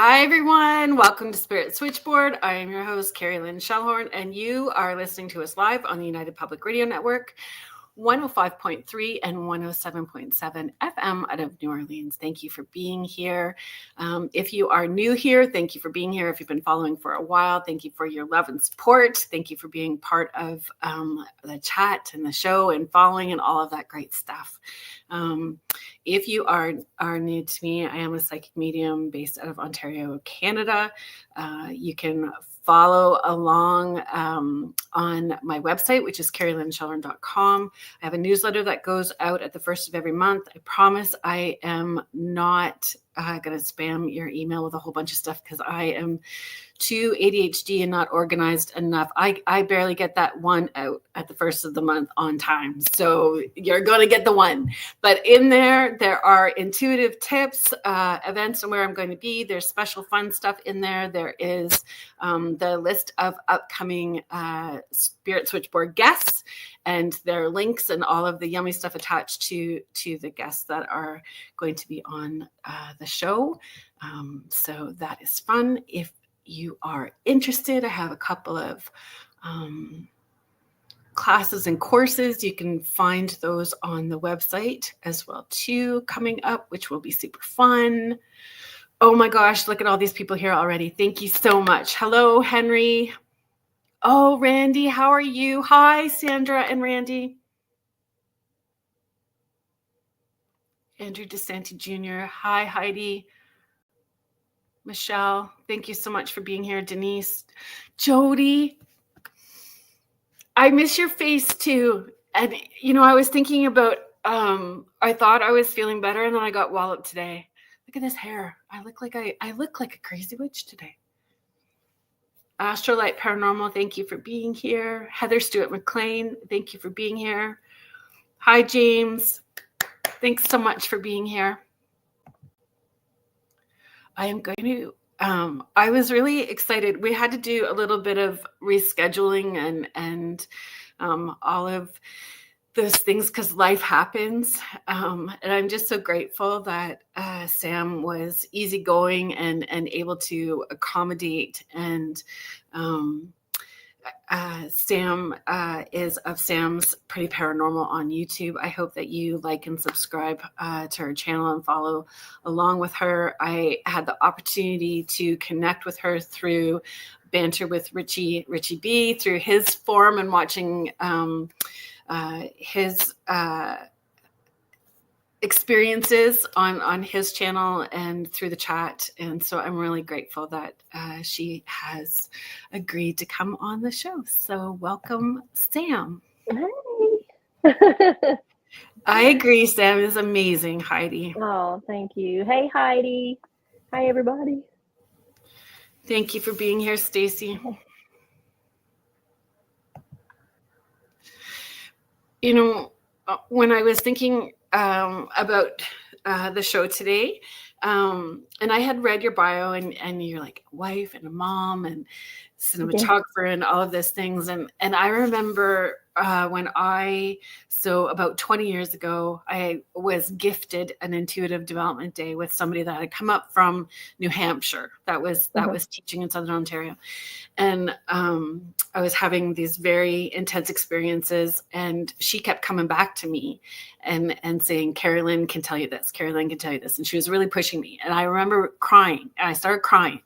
Hi, everyone. Welcome to Spirit Switchboard. I am your host, Carrie Lynn Shellhorn, and you are listening to us live on the United Public Radio Network, 105.3 and 107.7 FM out of New Orleans. Thank you for being here. If you are new here, thank you for being here. If you've been following for a while, thank you for your love and support. Thank you for being part of the chat and the show and following and all of that great stuff. If you are new to me, I am a psychic medium based out of Ontario, Canada. You can follow along on my website, which is carrieLynnShellhorn.com. I have a newsletter that goes out at the first of every month. I promise I am not going to spam your email with a whole bunch of stuff because I am too ADHD and not organized enough. I barely get that one out at the first of the month on time. So you're going to get the one. But in there are intuitive tips, events and where I'm going to be. There's special fun stuff in there. There is the list of upcoming Spirit Switchboard guests, and there are links and all of the yummy stuff attached to the guests that are going to be on the show. So that is fun. If you are interested, I have a couple of classes and courses. You can find those on the website as well too, coming up, which will be super fun. Oh my gosh, look at all these people here already. Thank you so much. Hello, Henry. Oh, Randy, how are you? Hi, Sandra and Randy. Andrew DeSanti Jr. Hi, Heidi. Michelle, thank you so much for being here. Denise, Jody, I miss your face too. And, I was thinking about, I thought I was feeling better and then I got walloped today. Look at this hair. I look like a crazy witch today. Astrolight Paranormal, thank you for being here. Heather Stewart McLean, thank you for being here. Hi, James. Thanks so much for being here. I am going to, I was really excited. We had to do a little bit of rescheduling and all of those things because life happens. And I'm just so grateful that Sam was easygoing and able to accommodate. And Sam is of Sam's Pretty Paranormal on YouTube. I hope that you like and subscribe to her channel and follow along with her. I had the opportunity to connect with her through Banter with Richie B, through his forum and watching his experiences on his channel and through the chat. And so I'm really grateful that she has agreed to come on the show. So welcome, Sam. Hey. I agree, Sam is amazing, Heidi. Oh, thank you. Hey, Heidi. Hi, everybody. Thank you for being here, Stacy. When I was thinking about the show today, and I had read your bio, and you're like a wife and a mom and cinematographer and all of those things. And I remember when about 20 years ago, I was gifted an intuitive development day with somebody that had come up from New Hampshire that was teaching in Southern Ontario. And I was having these very intense experiences, and she kept coming back to me and saying, Carrie Lynn can tell you this, Carrie Lynn can tell you this. And she was really pushing me. And I remember crying, and I started crying,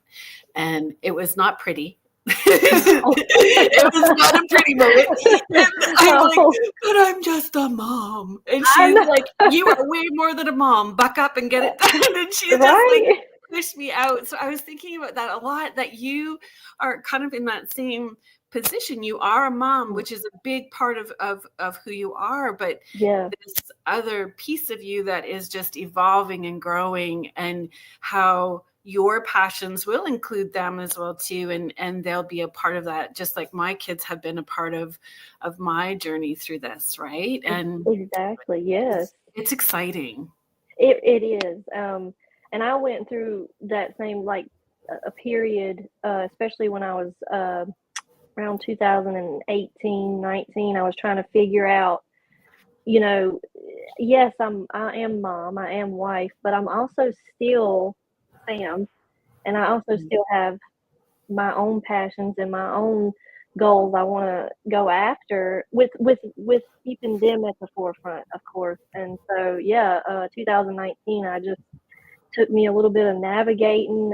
and it was not pretty. It was not a pretty moment. And I'm like, but I'm just a mom. And she's like, you are way more than a mom. Buck up and get it done. And she just like pushed me out. So I was thinking about that a lot, that you are kind of in that same position. You are a mom, which is a big part of who you are, but this other piece of you that is just evolving and growing, and how your passions will include them as well too, and they'll be a part of that, just like my kids have been a part of my journey through this, right? And exactly, yes, it's exciting. It is, and I went through that same a period, especially when I was around 2018, 19. I was trying to figure out, yes, I am mom, I am wife, but I'm also still Sam. And I also still have my own passions and my own goals I want to go after with keeping them at the forefront, of course. And so 2019 I just took me a little bit of navigating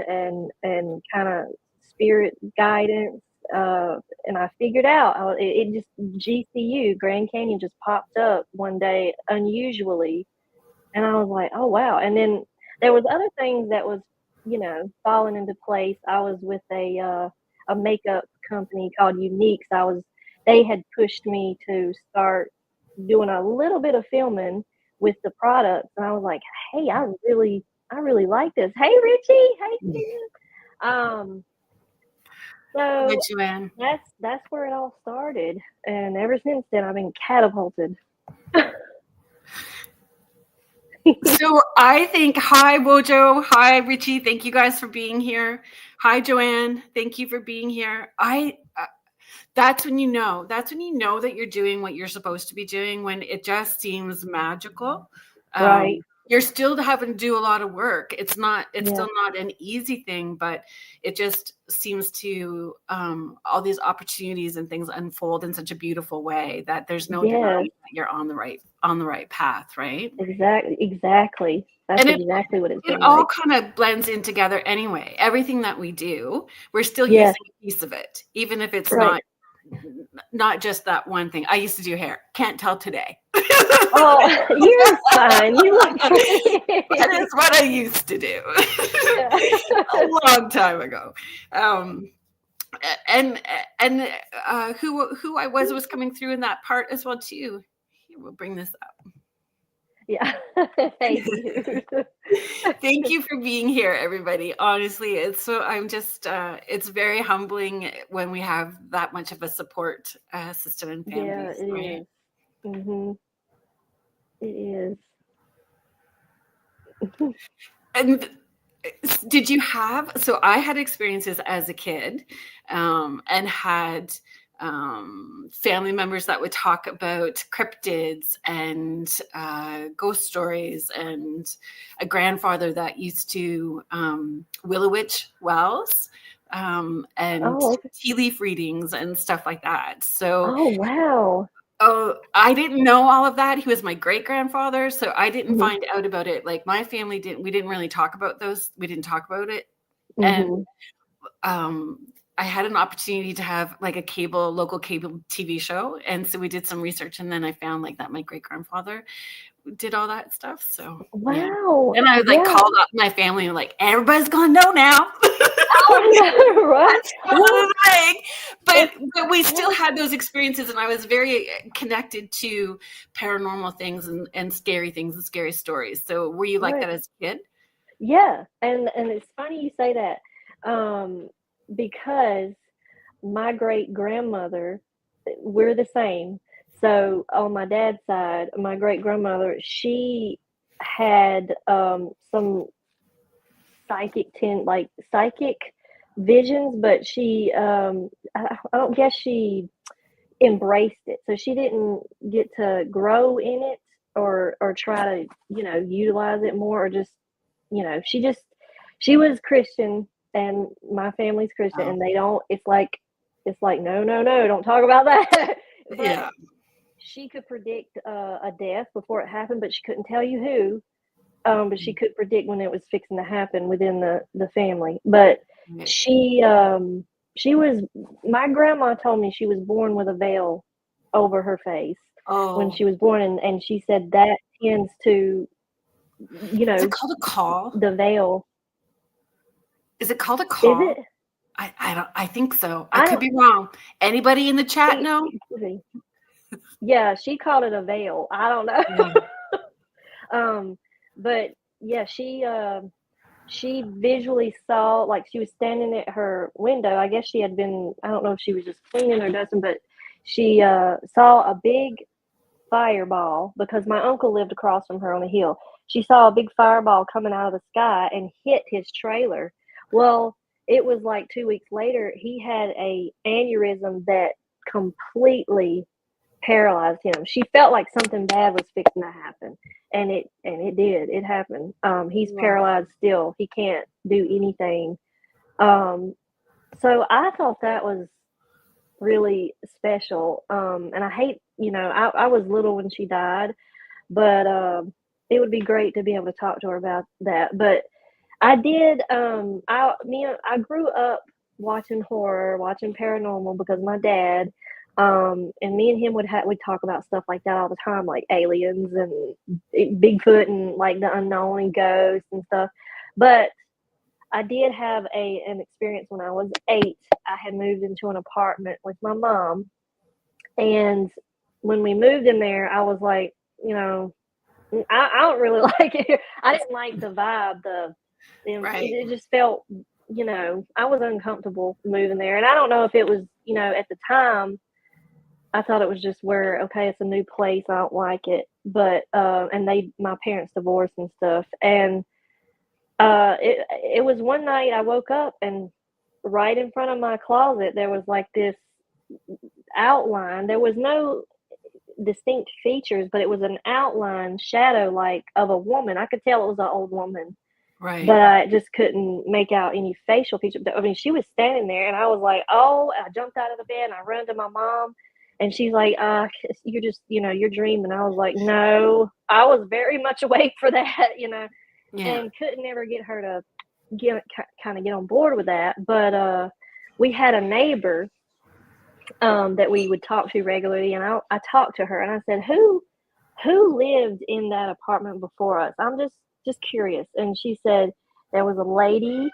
and kind of spirit guidance, and I figured out it just GCU Grand Canyon just popped up one day unusually, and I was like, oh wow. And then there was other things that was falling into place. I was with a makeup company called Uniques. They had pushed me to start doing a little bit of filming with the products, and I was like, hey, I really like this. Hey, Richie. Hey, Steven. So Hi, Joanne. that's where it all started, and ever since then I've been catapulted. So I think, hi, Wojo. Hi, Richie. Thank you guys for being here. Hi, Joanne. Thank you for being here. That's when you know that you're doing what you're supposed to be doing, when it just seems magical. Right. You're still having to do a lot of work. It's still not an easy thing, but it just seems to all these opportunities and things unfold in such a beautiful way that there's no denying that you're on the right path, right? Exactly. That's exactly what it's been it all like. kind of blends in together anyway. Everything that we do, we're still using a piece of it, even if it's not just that one thing. I used to do hair. Can't tell today. Oh, you're fine. You look pretty. That is what I used to do a long time ago. And who I was coming through in that part as well too. Here, we'll bring this up. Yeah. Thank you. Thank you for being here, everybody. Honestly, it's very humbling when we have that much of a support system and family. Yeah, it is. Mm-hmm. It is. And did you have, so I had experiences as a kid, and had family members that would talk about cryptids and ghost stories, and a grandfather that used to Willow Witch wells, and tea leaf readings and stuff like that. So, oh wow. Oh, I didn't know all of that. He was my great grandfather, so I didn't find out about it. Like, my family didn't. We didn't really talk about those. We didn't talk about it, and I had an opportunity to have like a local cable TV show, and so we did some research, and then I found like that my great grandfather did all that stuff. So wow. And I was like called up my family and like, everybody's gonna know now. Oh, no, right? But we still had those experiences, and I was very connected to paranormal things and scary things and scary stories. So were you like that as a kid? Yeah, and it's funny you say that, because my great grandmother, we're the same. So on my dad's side, my great grandmother, she had some psychic visions, but she I don't guess she embraced it, so she didn't get to grow in it or try to utilize it more, or just she was Christian, and my family's Christian, and they don't. It's like no, don't talk about that. But she could predict a death before it happened, but she couldn't tell you who. But she could predict when it was fixing to happen within the family. But she was, my grandma told me she was born with a veil over her face when she was born, and she said that tends to, is it called a call? The veil. Is it called a call? Is it? I think so. I could be wrong. Anybody in the chat know? Yeah, she called it a veil. I don't know. But yeah, she visually saw, like, she was standing at her window. I guess she had been, I don't know if she was just cleaning or dusting, but she saw a big fireball, because my uncle lived across from her on a hill. She saw a big fireball coming out of the sky and hit his trailer. Well, it was like 2 weeks later, he had a aneurysm that completely paralyzed him. She felt like something bad was fixing to happen, and it did. It happened. He's paralyzed still. He can't do anything. So I thought that was really special. And I hate, I was little when she died, but it would be great to be able to talk to her about that. But I did. I grew up watching horror, watching paranormal because my dad. And me and him would talk about stuff like that all the time, like aliens and Bigfoot and like the unknown and ghosts and stuff. But I did have an experience when I was 8. I had moved into an apartment with my mom, and when we moved in there, I was like, I don't really like it here. I didn't like the vibe. Right. It just felt, I was uncomfortable moving there, and I don't know if it was, at the time, I thought it was just where, okay, it's a new place, I don't like it, but and my parents divorced and stuff, and it was one night I woke up and right in front of my closet there was like this outline. There was no distinct features, but it was an outline shadow like of a woman. I could tell it was an old woman, Right. but I just couldn't make out any facial features. I mean, she was standing there, and I was like, "Oh!" I jumped out of the bed and I ran to my mom, and she's like, "You're just, you're dreaming." I was like, "No, I was very much awake for that, Yeah. and couldn't ever get her to get on board with that." But we had a neighbor that we would talk to regularly, and I talked to her and I said, who lived in that apartment before us? I'm just curious. And she said there was a lady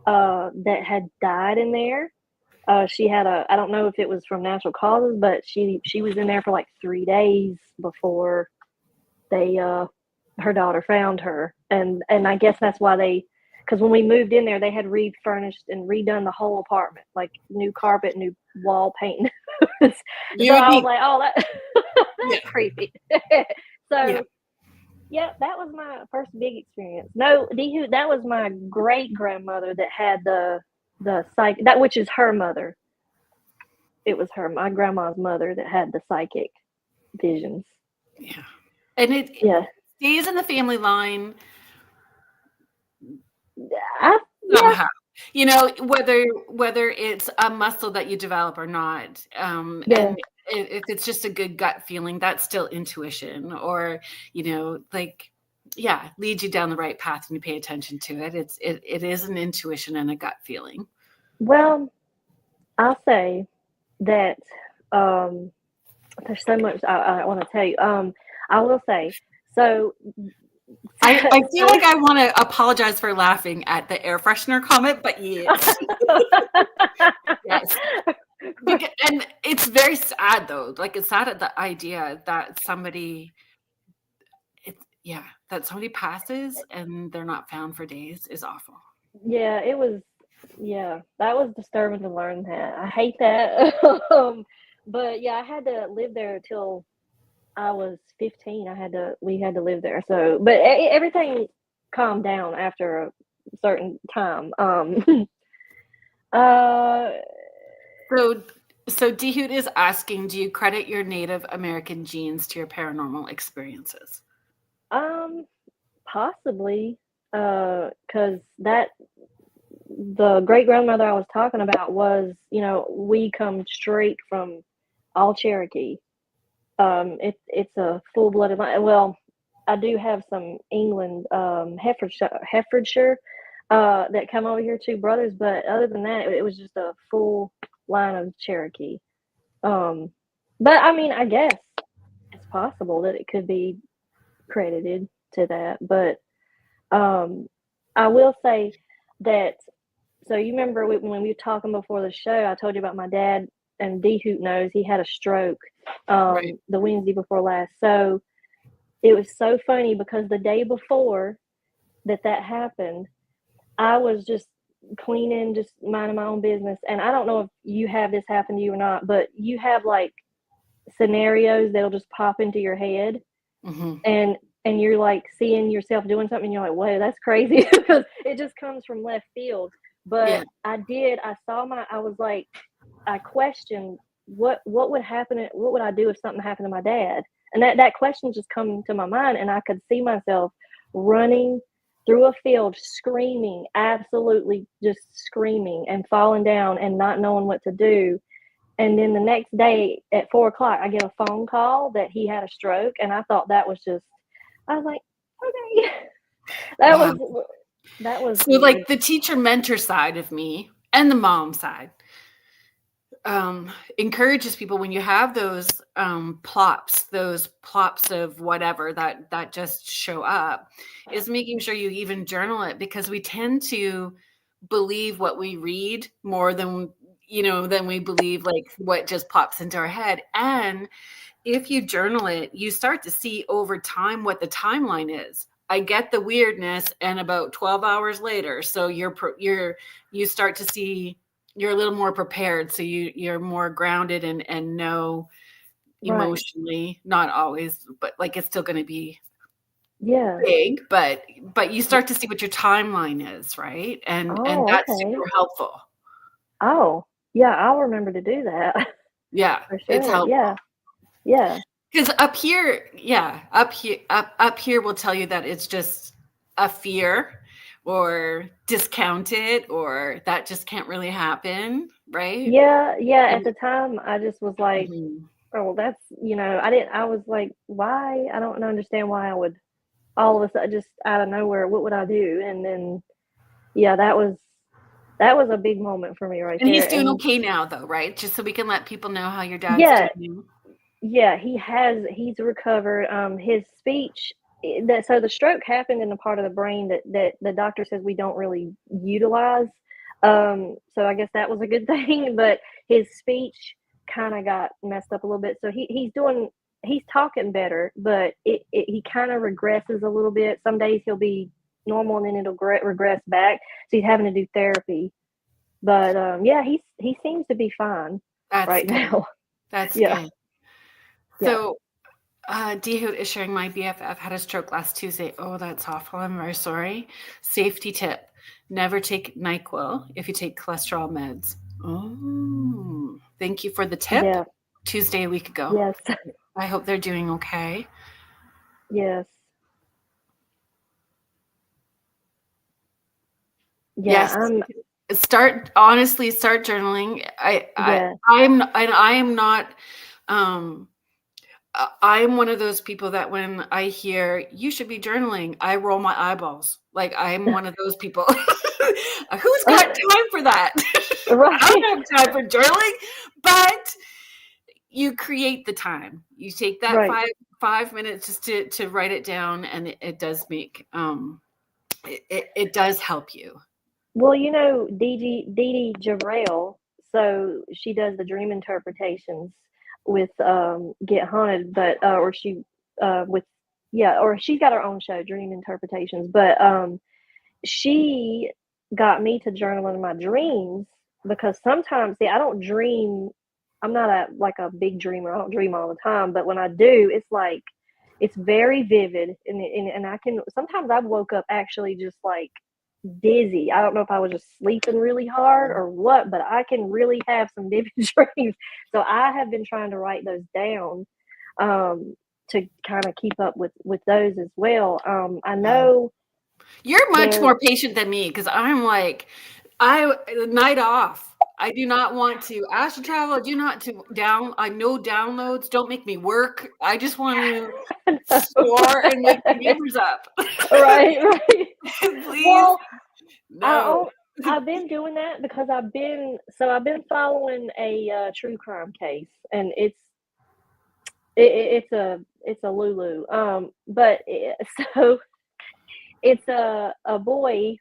that had died in there. She had I don't know if it was from natural causes, but she was in there for like 3 days before they her daughter found her. And I guess that's why because when we moved in there, they had refurnished and redone the whole apartment, like new carpet, new wall paint. So I was like, oh, that's creepy. So, yeah, that was my first big experience. No, that was my great grandmother that had the psychic, that which is her mother. It was my grandma's mother that had the psychic visions. Yeah. And it stays in the family line. Somehow, whether it's a muscle that you develop or not, and if it's just a good gut feeling, that's still intuition, or leads you down the right path and you pay attention to it. It is an intuition and a gut feeling. Well, I'll say that there's so much I want to tell you. I will say so. I feel like I want to apologize for laughing at the air freshener comment, but yes. Yes. And it's very sad though. Like, it's sad at the idea that somebody passes and they're not found for days is awful. Yeah, it was. Yeah, that was disturbing to learn that. I hate that. But yeah, I had to live there till I was 15. We had to live there. So, but everything calmed down after a certain time. So Dehoot is asking, do you credit your Native American genes to your paranormal experiences? Possibly, because the great grandmother I was talking about was, we come straight from all Cherokee. It's a full-blooded line. Well, I do have some England, Herefordshire, that come over here, 2 brothers, but other than that, it was just a full line of Cherokee. But I mean, I guess it's possible that it could be credited to that, but I will say that. So you remember when we were talking before the show, I told you about my dad, and Dehoot knows he had a stroke Right. the Wednesday before last. So it was so funny because the day before that happened, I was just cleaning, just minding my own business. And I don't know if you have this happen to you or not, but you have like scenarios that'll just pop into your head. Mm-hmm. And you're like seeing yourself doing something, and you're like, whoa, that's crazy, because it just comes from left field. But I was like, I questioned what would happen, what would I do if something happened to my dad? And that question just come to my mind, and I could see myself running through a field screaming, absolutely just screaming and falling down and not knowing what to do. And then the next day at 4 o'clock, I get a phone call that he had a stroke. And I thought that was just, I was like, okay. Wow. That was So weird. like the teacher mentor side of me and the mom side encourages people when you have those plops of whatever that just show up, is making sure you even journal it, because we tend to believe what we read more than we believe like what just pops into our head. And if you journal it, you start to see over time what the timeline is. I get the weirdness, and about 12 hours later, so you start to see you're a little more prepared, so you're more grounded and know emotionally, not always, but like it's still going to be big, but you start to see what your timeline is, right? And that's super helpful. Oh, yeah, I'll remember to do that. Yeah, For sure. it's helpful. Yeah. Because up here will tell you that it's just a fear or discounted, or that just can't really happen, right? Yeah. At the time, I just was like, oh, that's, I was like, why? I don't understand why I would all of a sudden just out of nowhere, what would I do? And then, yeah, that was a big moment for me right and there. He's doing okay now, though, right? Just so we can let people know how your dad's doing. Yeah, he's recovered. His speech, so the stroke happened in the part of the brain that the doctor says we don't really utilize. So I guess that was a good thing, but his speech kind of got messed up a little bit. So he's talking better, but he kind of regresses a little bit. Some days he'll be normal and then it'll regress back. So he's having to do therapy. But yeah, he seems to be fine right now. That's good. So, Dihu is sharing, my BFF had a stroke last Tuesday. Oh, that's awful. I'm very sorry. Safety tip: never take NyQuil if you take cholesterol meds. Oh, thank you for the tip. Yeah. Tuesday a week ago. Yes. I hope they're doing okay. Yes. Yeah, yes. Start journaling. I am not I'm one of those people that when I hear you should be journaling, I roll my eyeballs. Like, I'm one of those people. Who's got time for that? Right. I don't have time for journaling, but you create the time. You take that 5 minutes just to write it down, and it does make it does help you. Well, Dee Dee Jabrell, so she does the dream interpretations with Get Haunted, but or she's got her own show, Dream Interpretations, but she got me to journal in my dreams, because sometimes, see, I don't dream. I'm not a big dreamer. I don't dream all the time, but when I do, it's like it's very vivid, and I can sometimes I've woke up actually just like dizzy. I don't know if I was just sleeping really hard or what, but I can really have some vivid dreams. So I have been trying to write those down to kind of keep up with those as well. I know you're much more patient than me, because I'm like, night off. I do not want to astral travel. I do not to I know downloads. Don't make me work. I just want to store and wake the neighbors up. Right. Please. Well, no. I've been doing that because I've been following a true crime case, and it's a Lulu. So it's a boy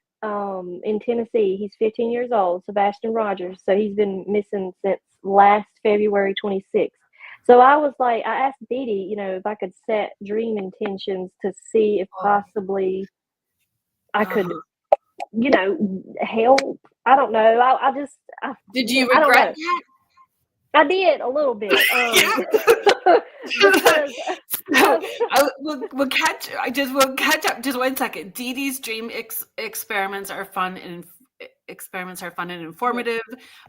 in Tennessee. He's 15 years old, Sebastian Rogers. So he's been missing since last February 26th. So I was like, I asked Dee Dee, if I could set dream intentions to see if possibly I could, help. I don't know. Did you regret that? I did a little bit. We'll catch up. Just 1 second. Dee Dee's dream experiments are fun and informative.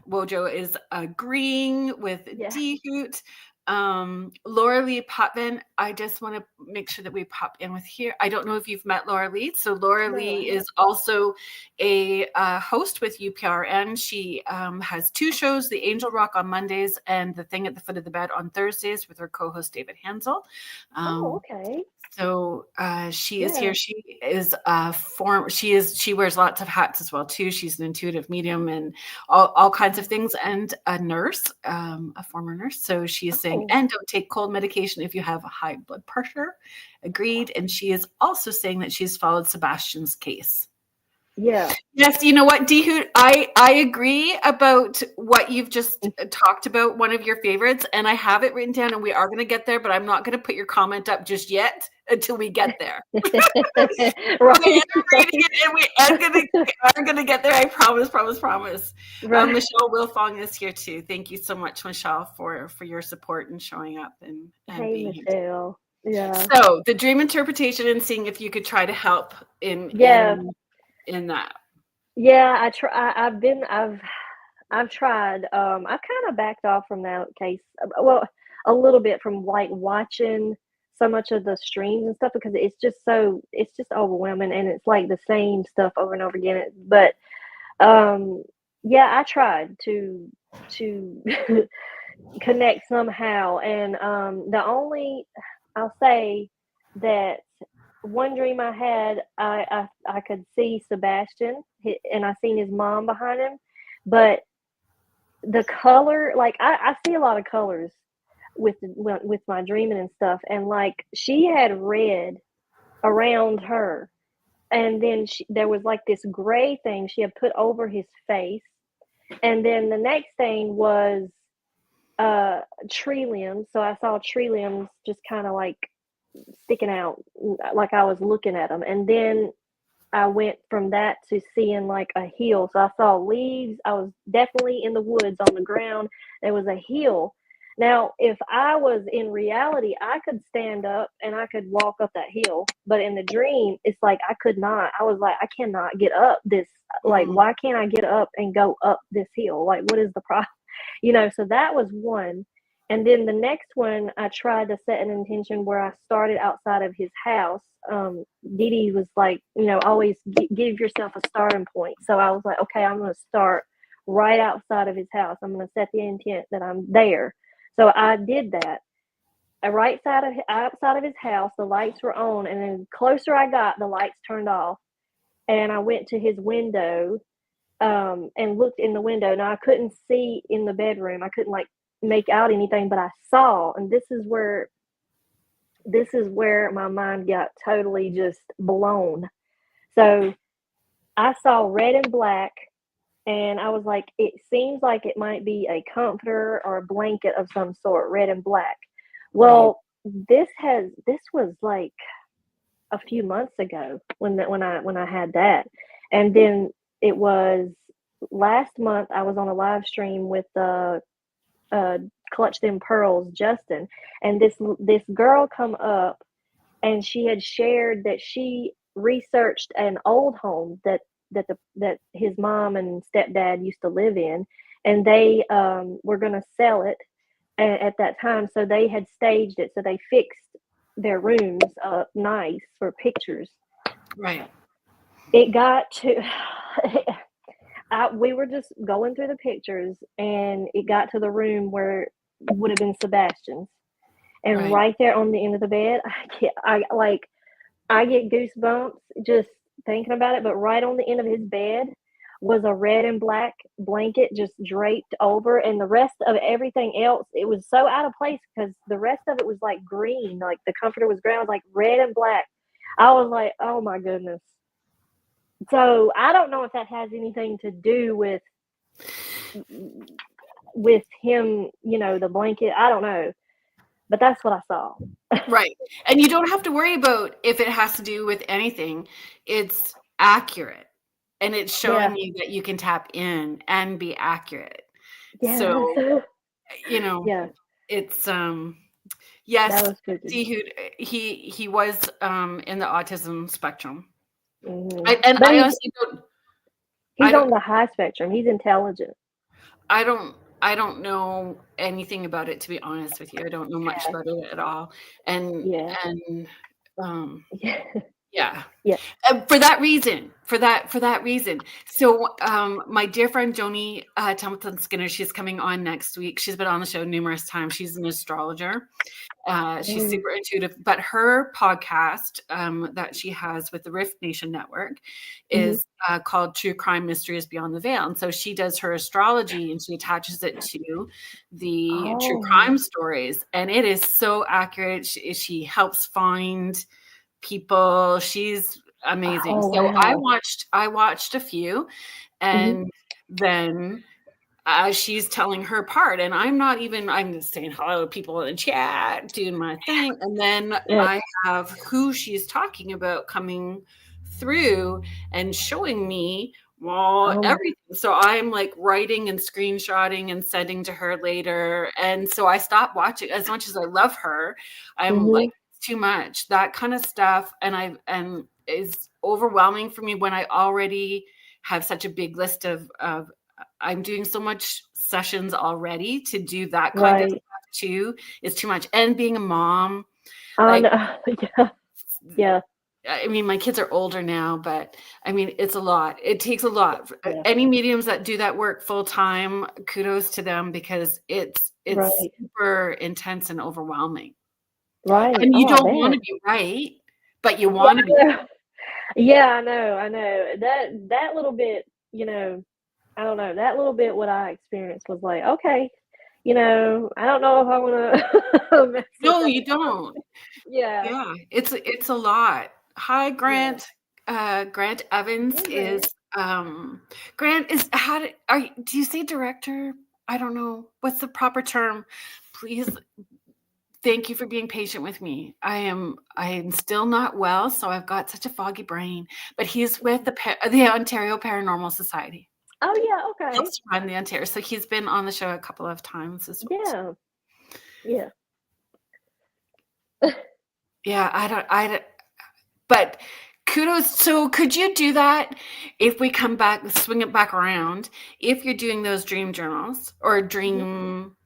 Wojo is agreeing with D Hoot. Laura Lee Potvin, I just want to make sure that we pop in with here. I don't know if you've met Laura Lee. So Laura No, Lee is also a host with UPRN. She has 2 shows, The Angel Rock on Mondays and The Thing at the Foot of the Bed on Thursdays with her co-host David Hansel. Oh, okay. So she is Yeah. here. She is she wears lots of hats as well too. She's an intuitive medium and all kinds of things, and a nurse, a former nurse. So she is saying, and don't take cold medication if you have a high blood pressure. Agreed. And she is also saying that she's followed Sebastian's case. Yeah. Yes, you know what, Dehoot, I agree about what you've just talked about, one of your favorites, and I have it written down, and we are going to get there, but I'm not going to put your comment up just yet until we get there. Right. Okay, I'm reading it, and we are going to get there. I promise. Right. Michelle Wilfong is here too. Thank you so much, Michelle, for your support and showing up and Hey, being here. Michelle. Yeah. So the dream interpretation and seeing if you could try to help in that. Yeah, I've tried. I've kind of backed off from that case. Well, a little bit from like watching so much of the streams and stuff because it's just overwhelming and it's like the same stuff over and over again. But yeah, I tried to connect somehow, and I'll say that one dream I had, I could see Sebastian, and I seen his mom behind him, but the color, like I see a lot of colors with my dreaming and stuff, and like she had red around her, and then there was like this gray thing she had put over his face, and then the next thing was tree limbs. So I saw tree limbs just kind of like sticking out, like I was looking at them, and then I went from that to seeing like a hill. So I saw leaves. I was definitely in the woods on the ground. There was a hill. Now, if I was in reality, I could stand up and I could walk up that hill. But in the dream, it's like I could not. I was like, I cannot get up this. Like, why can't I get up and go up this hill? Like, what is the problem? So that was one. And then the next one, I tried to set an intention where I started outside of his house. Dee Dee was like, always give yourself a starting point. So I was like, okay, I'm going to start right outside of his house. I'm going to set the intent that I'm there. So I did that. Outside of his house, the lights were on, and then the closer I got, the lights turned off. And I went to his window and looked in the window. Now I couldn't see in the bedroom. I couldn't like make out anything, but I saw, and this is where my mind got totally just blown. So I saw red and black, and I was like, it seems like it might be a comforter or a blanket of some sort, red and black. Well, this was like a few months ago when I had that, and then it was last month I was on a live stream with Clutch Them Pearls, Justin, and this girl come up, and she had shared that she researched an old home that his mom and stepdad used to live in, and they were going to sell it at that time, so they had staged it, so they fixed their rooms up nice for pictures. Right. It got to we were just going through the pictures, and it got to the room where would have been Sebastian's, and right there on the end of the bed, I get goosebumps just thinking about it. But right on the end of his bed was a red and black blanket just draped over, and the rest of everything else, it was so out of place because the rest of it was like green, like the comforter was brown, like red and black. I was like, oh my goodness. So I don't know if that has anything to do with him, the blanket. I don't know, but that's what I saw. Right. And you don't have to worry about if it has to do with anything. It's accurate, and it's showing you that you can tap in and be accurate. Yeah. So, yeah. It's yes, Dehoot, he was in the autism spectrum. Mm-hmm. I honestly don't. He's on the high spectrum. He's intelligent. I don't I don't know anything about it, to be honest with you. I don't know much about it at all. And Yeah. and um Yeah. yeah. Yeah. For that reason, for that reason. So, my dear friend Joni Templeton Skinner, she's coming on next week. She's been on the show numerous times. She's an astrologer. She's Mm. super intuitive, but her podcast that she has with the Rift Nation Network Mhm. is called True Crime Mysteries Beyond the Veil. And so she does her astrology and she attaches it to the true Oh. crime stories. And it is so accurate. She helps find people. She's amazing. Oh, So I wow. watched a few, Mhm. and then she's telling her part, and I'm just saying hello to people in the chat, doing my thing, and then Yeah. I have who she's talking about coming through and showing me Oh my. everything. So I'm like writing and screenshotting and sending to her later, and so I stopped watching. As much as I love her, I'm like, Mhm. it's too much, that kind of stuff, and is overwhelming for me when I already have such a big list of I'm doing so much sessions already. To do that kind of Right. stuff too is too much. And being a mom, I like, know. Yeah. Yeah. I mean, my kids are older now, but I mean, it's a lot. It takes a lot. Yeah. Any mediums that do that work full time, kudos to them, because it's Right. super intense and overwhelming. Right. And you Oh, I don't want bet. to be right, but you Yeah, want to be. I know. Yeah, I know. I know. That little bit, I don't know. That little bit what I experienced was like, okay, I don't know if I want to mess with No, that. you don't. Yeah. Yeah, it's a lot. Hi, Yeah. Grant. Grant Evans Hey, is Grant. Grant is do you say director? I don't know. What's the proper term? Please, thank you for being patient with me. I am still not well, so I've got such a foggy brain. But he's with the Ontario Paranormal Society. Oh yeah. Okay. Helps run the Ontario. So he's been on the show a couple of times as well. Yeah. Yeah. Yeah, I don't, but kudos. So could you do that if we come back, swing it back around? If you're doing those dream journals or Mhm. dream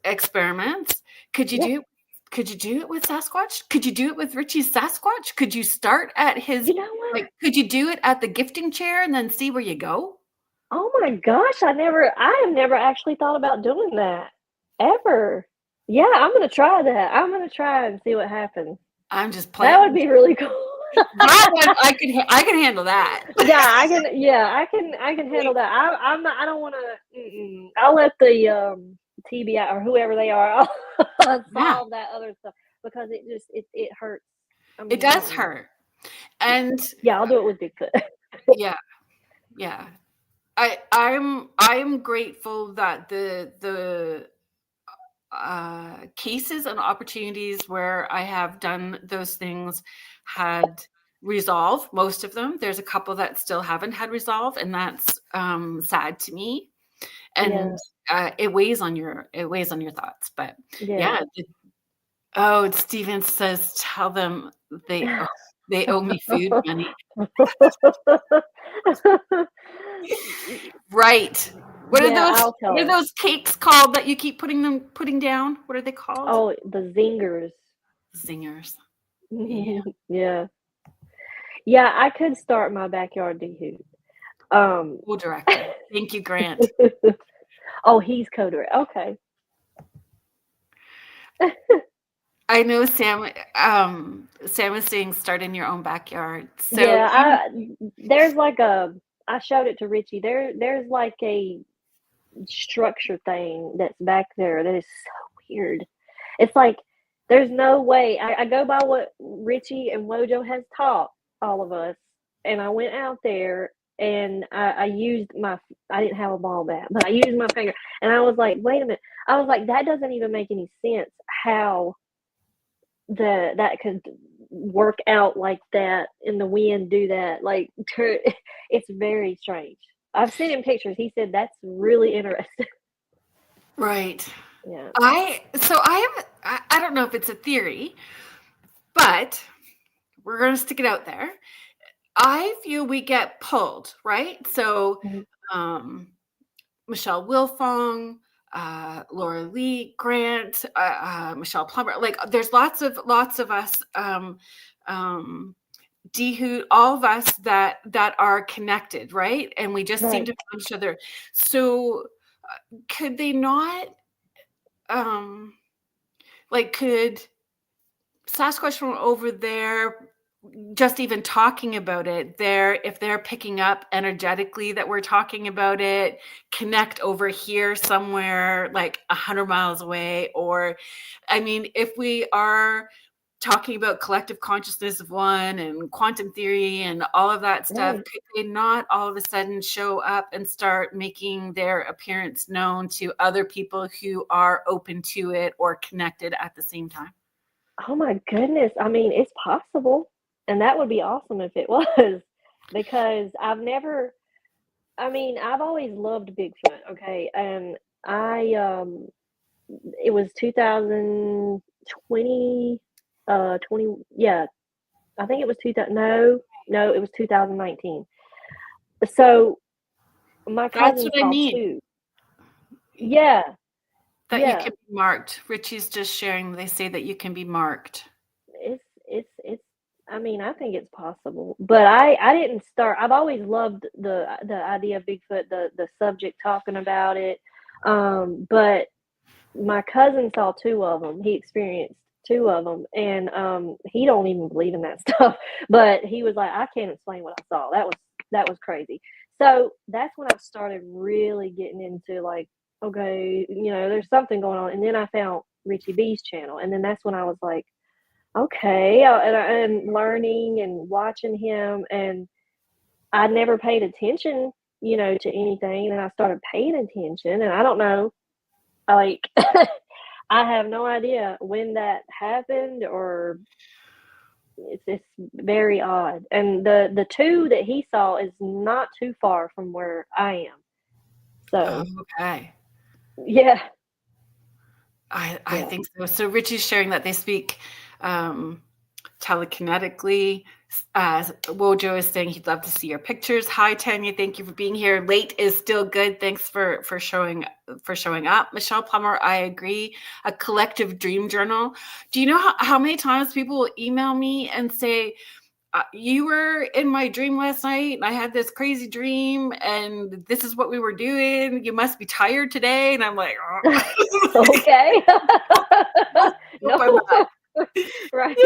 experiments, could you Yeah. do? Could you do it with Sasquatch? Could you do it with Richie's Sasquatch? Could you start at his, You know what? like? Could you do it at the gifting chair and then see where you go? Oh my gosh, I have never actually thought about doing that ever. Yeah, I'm gonna try that. I'm gonna try and see what happens. I'm just That would playing. be really cool. That one I can handle that. I can handle that. I'm not I don't wanna I'll let the TBI or whoever they are, I'll Yeah, solve that other stuff because it hurts. I it mean, does hurt, yeah. and Yeah, I'll do it with Bigfoot. yeah, yeah. I'm grateful that the cases and opportunities where I have done those things had resolve. Most of them. There's a couple that still haven't had resolve, and that's sad to me. And Yeah, it weighs on your thoughts. But yeah. yeah. Oh, Steven says, tell them they owe me food money. Right. Yeah, I'll tell What are her. those cakes called that you keep putting down? What are they called? Oh, the zingers. Zingers. Yeah. Yeah. Yeah, I could start my backyard dehoot. Um Co-director. Thank you, Grant. Oh, he's co-direct. Okay. I know Sam is saying start in your own backyard. So Yeah, you there's like I showed it to Richie. There's like a structure thing that's back there that is so weird. It's like there's no way. I go by what Richie and Wojo has taught all of us, and I went out there and I used I didn't have a ball bat, but I used my finger, and I was like, wait a minute. I was like, that doesn't even make any sense. How that could work out like that in the wind, do that like it's very strange. I've seen him pictures. He said that's really interesting. right. Yeah. I don't know if it's a theory, but we're gonna stick it out there. I feel we get pulled, right? So Mhm. um Michelle Wilfong, Laura Lee Grant, Michelle Plummer. Like there's lots of us, Dehoot, all of us that are connected, right? And we just seem Right. to find each other. So could they not, like, could Sasquatch from over there, just even talking about it, if they're picking up energetically that we're talking about it, connect over here somewhere like 100 miles away? Or, I mean, if we are talking about collective consciousness of one and quantum theory and all of that stuff, Right. could they not all of a sudden show up and start making their appearance known to other people who are open to it or connected at the same time? Oh my goodness. I mean, it's possible. And that would be awesome if it was, because I've always loved Bigfoot, okay? And it was 2020, 20, yeah, I think it was 2000, no, it was 2019. So my That's cousin what I saw mean. two. Yeah, That you yeah. can be marked. Richie's just sharing. They say that you can be marked. It's I think it's possible. But I didn't start. I've always loved the idea of Bigfoot, the subject talking about it. But my cousin saw two of them. He experienced two of them, and he don't even believe in that stuff. But he was like, I can't explain what I saw. That was crazy. So that's when I started really getting into like, okay, there's something going on. And then I found Richie B's channel, and then that's when I was like, okay, and learning and watching him, and I never paid attention, to anything. And I started paying attention, and I don't know, like, I have no idea when that happened, or it's very odd. And the two that he saw is not too far from where I am. Oh, So okay. yeah, I yeah. think so. So Richie's sharing that they speak telekinetically. Wojo is saying he'd love to see your pictures. Hi, Tanya. Thank you for being here. Late is still good. Thanks for showing up. Michelle Plummer, I agree. A collective dream journal. Do you know how many times people will email me and say, you were in my dream last night and I had this crazy dream and this is what we were doing. You must be tired today. And I'm like, oh. Okay. Nope, I'm No. not. Right.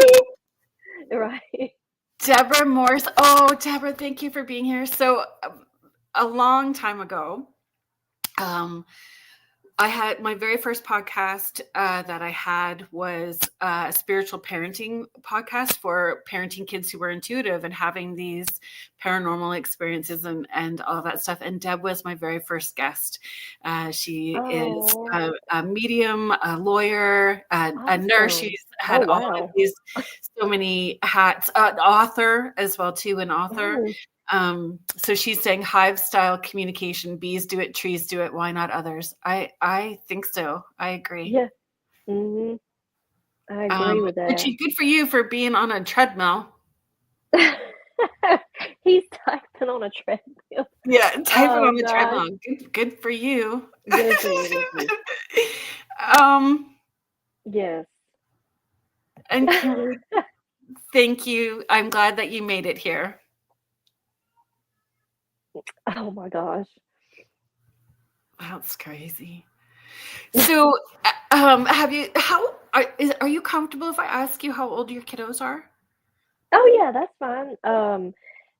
Right. Deborah Morse. Oh, Deborah, thank you for being here. So a long time ago, I had my very first podcast that I had was a spiritual parenting podcast for parenting kids who were intuitive and having these paranormal experiences and all that stuff. And Deb was my very first guest. She is a medium, a lawyer, a nurse. Awesome. She's had all of Wow. these, so many hats, author as well too, an author. Oh, So she's saying hive style communication, bees do it, trees do it, why not others? I think so. I agree. yeah. Mhm. I agree with that. Richie, good for you for being on a treadmill. He's typing on a treadmill. Yeah, typing Oh on the gosh. treadmill. Good for you. Good for you, Richie. Yes. And Kimberly, thank you. I'm glad that you made it here. Oh my gosh. That's crazy. So, are you comfortable if I ask you how old your kiddos are? Oh yeah, that's fine.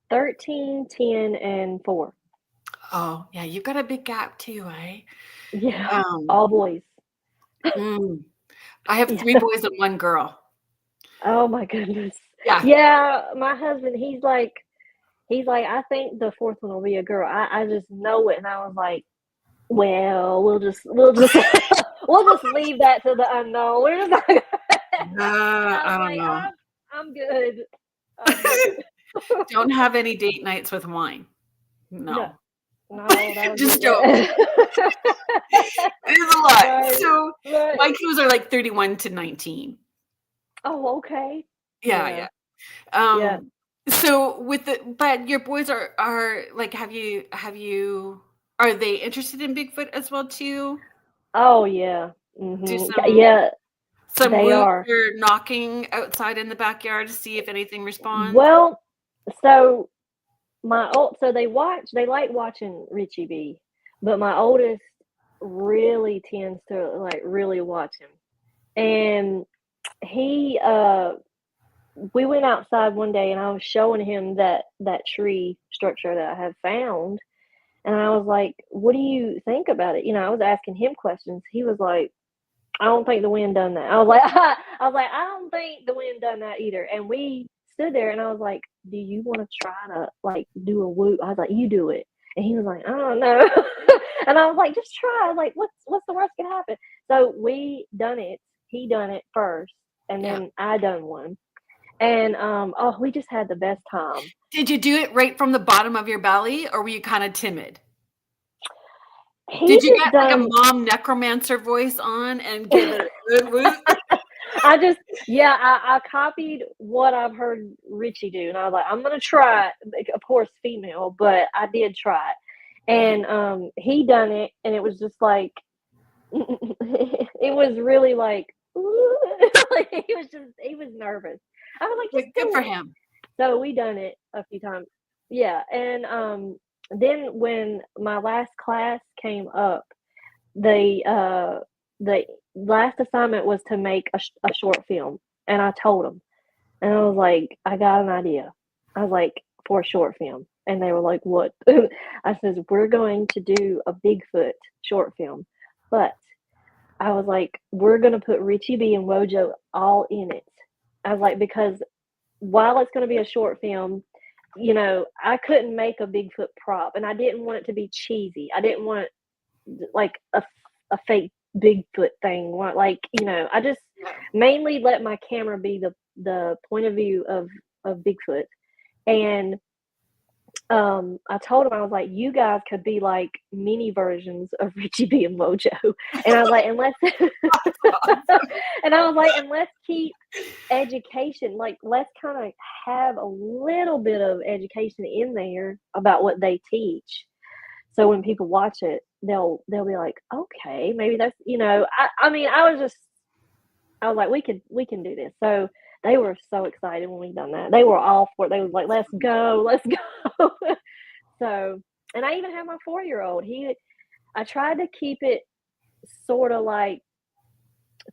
13, 10, and 4. Oh, yeah, you've got a big gap too, eh? Yeah. Um, All boys. I have Yeah. 3 boys and 1 girl. Oh my goodness. Yeah. Yeah, my husband, he's like, I think the fourth one will be a girl. I just know it, and I was like, well, we'll just we'll just leave that to the unknown. We're just not I I was don't like, know. I'm good. I'm good. Don't have any date nights with wine. No, No. no, that would Just be don't. It is a lot. right, So right. my kiddos are like 31 to 19. Oh, okay. Yeah. Yeah. So but your boys are like, have you Are they interested in Bigfoot as well too? Oh yeah. Do Yeah, some they whoops are. or knocking outside in the backyard to see if anything responds? Well, so so they like watching Richie B, but my oldest really tends to like really watch him. And he we went outside one day and I was showing him that tree structure that I had found, and I was like, "What do you think about it?" I was asking him questions. He was like, "I don't think the wind done that." I was like, "I don't think the wind done that either." And we stood there, and I was like, "Do you want to try to like do a whoop?" I was like, "You do it," and he was like, "I don't know," and I was like, "Just try. Like, what's the worst can happen?" So we done it. He done it first, and Yeah. then I done one, and oh, we just had the best time. Did you do it right from the bottom of your belly, or were you kind of timid? He Did you just get like a done. mom necromancer voice on and give it a good whoop? I just, yeah, I copied what I've heard Richie do, and I was like, I'm gonna try it. Of course, female, but I did try it, and he done it, and it was just like, it was really like, like he was nervous. I was like, just Good do for it. him. So we done it a few times, yeah, and then when my last class came up, the last assignment was to make a short film, and I told them, and I was like, I got an idea. I was like, for a short film, and they were like, what? I says, we're going to do a Bigfoot short film, but I was like, we're gonna put Richie B and Wojo all in it. I was like, because while it's going to be a short film, I couldn't make a Bigfoot prop, and I didn't want it to be cheesy. I didn't want like a fake Bigfoot thing. Like, I just mainly let my camera be the point of view of Bigfoot. And I told him, I was like, you guys could be like mini versions of Richie B and Mojo. And I was like, and let's and I was like, and let's keep education, like let's kind of have a little bit of education in there about what they teach. So when people watch it, they'll be like, okay, maybe that's, I mean, I was like, we can do this. So they were so excited when we done that. They were all for it. They was like, let's go. So, and I even have my 4-year-old. I tried to keep it sort of like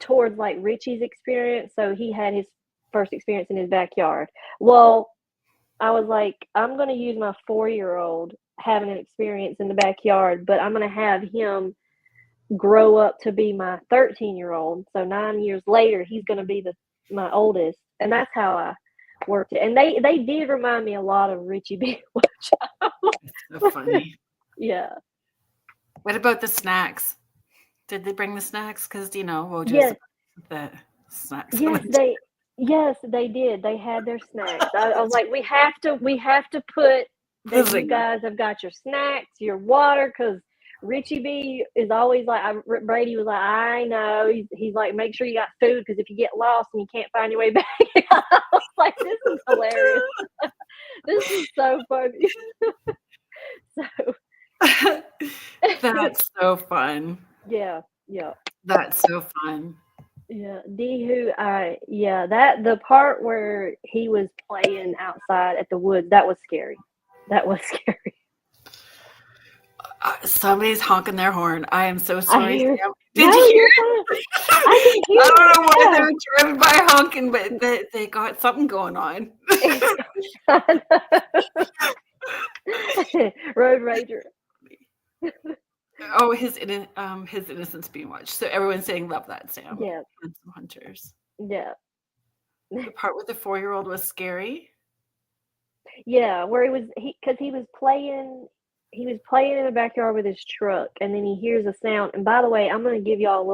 towards like Richie's experience. So he had his first experience in his backyard. Well, I was like, I'm going to use my 4-year-old having an experience in the backyard, but I'm going to have him grow up to be my 13-year-old. So 9 years later, he's going to be my oldest, and that's how I worked it. And they did remind me a lot of Richie B. So funny. Yeah. What about the snacks? Did they bring the snacks? Because we'll just Yes. the snacks. Yes, they did. They had their snacks. I was like, we have to put that you guys have got your snacks, your water, because Richie B is always like, Brady was like, I know. He's like, make sure you got food, because if you get lost and you can't find your way back, I was like, this is hilarious. This is so funny. So That's so fun. yeah. That's so fun. Yeah, that the part where he was playing outside at the woods, that was scary. That was scary. Somebody's honking their horn. I am so sorry, Sam. Did you hear it? I can hear it? I don't know why it. they were driven by honking, but they got something going on. Road rager. Oh, his innocence being watched. So everyone's saying, "Love that, Sam." Yeah. And some hunters. Yeah. The part with the 4-year-old was scary. Yeah, where because he was playing in the backyard with his truck, and then he hears a sound. And by the way, I'm going to give y'all a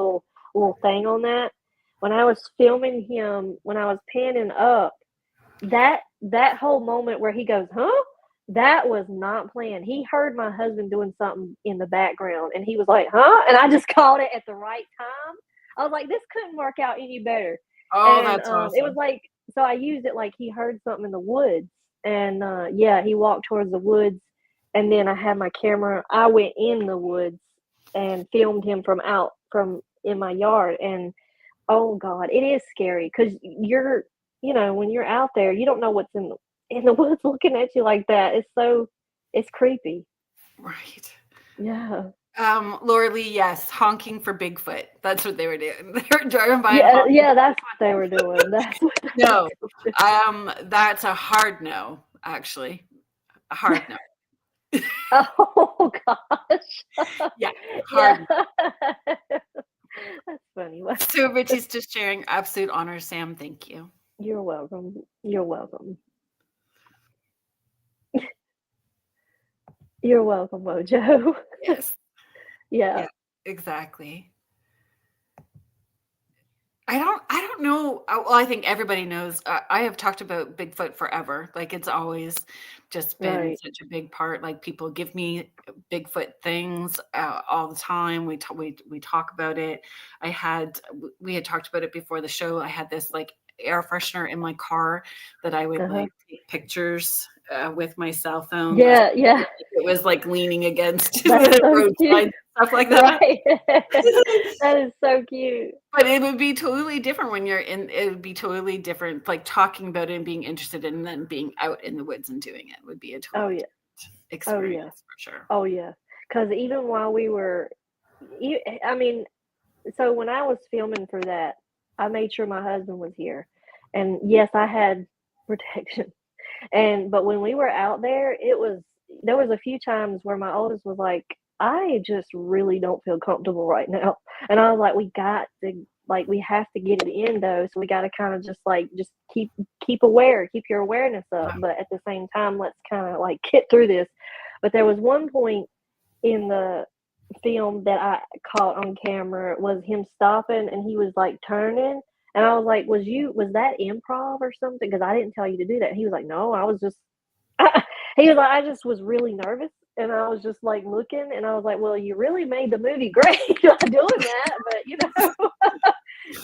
little thing on that. When I was filming him, when I was panning up, that whole moment where he goes, huh? That was not planned. He heard my husband doing something in the background, and he was like, huh? And I just called it at the right time. I was like, this couldn't work out any better. Oh, And that's awesome. it was like, so I used it like he heard something in the woods. And he walked towards the woods, And then I had my camera. I went in the woods and filmed him from in my yard. And oh God, it is scary because you're, when you're out there, you don't know what's in the woods looking at you like that. It's creepy. Right. Yeah. Laura Lee, yes, honking for Bigfoot. That's what they were doing. They were driving by and Yeah, honking. yeah, that's what they were doing. That's what they No, were doing. that's a hard no, actually. A hard no. Oh gosh. Yeah, Yeah. hard. That's funny. So Richie's just sharing absolute honor, Sam. Thank you. You're welcome. You're welcome. You're welcome, Mojo. Yes. Yeah. Yeah, exactly. I don't know. Well, I think everybody knows. I have talked about Bigfoot forever. Like it's always just been Right. such a big part. Like people give me Bigfoot things all the time. We talk about it. We had talked about it before the show. I had this like air freshener in my car that I would Uh-huh. like take pictures with my cell phone. Yeah, yeah. It was like leaning against That's the so roadside cute. and stuff like that. Right. That is so cute. But it would be totally different when it would be totally different, like talking about it and being interested in, and then being out in the woods and doing it would be a Oh totally yeah. different experience for sure. Oh yeah. Because even while we were, I mean, so when I was filming for that, I made sure my husband was here, and yes, I had protection. But when we were out there, there was a few times where my oldest was like, I just really don't feel comfortable right now. And I was like, we have to get it in though. So we got to kind of just keep aware, keep your awareness up. Yeah. But at the same time, let's kind of like get through this. But there was one point in the film that I caught on camera was him stopping and he was like turning. And I was like, was that improv or something? Because I didn't tell you to do that. He was like, no, I was just, he was like, I just was really nervous. And I was just like looking and I was like, well, you really made the movie great by doing that. But,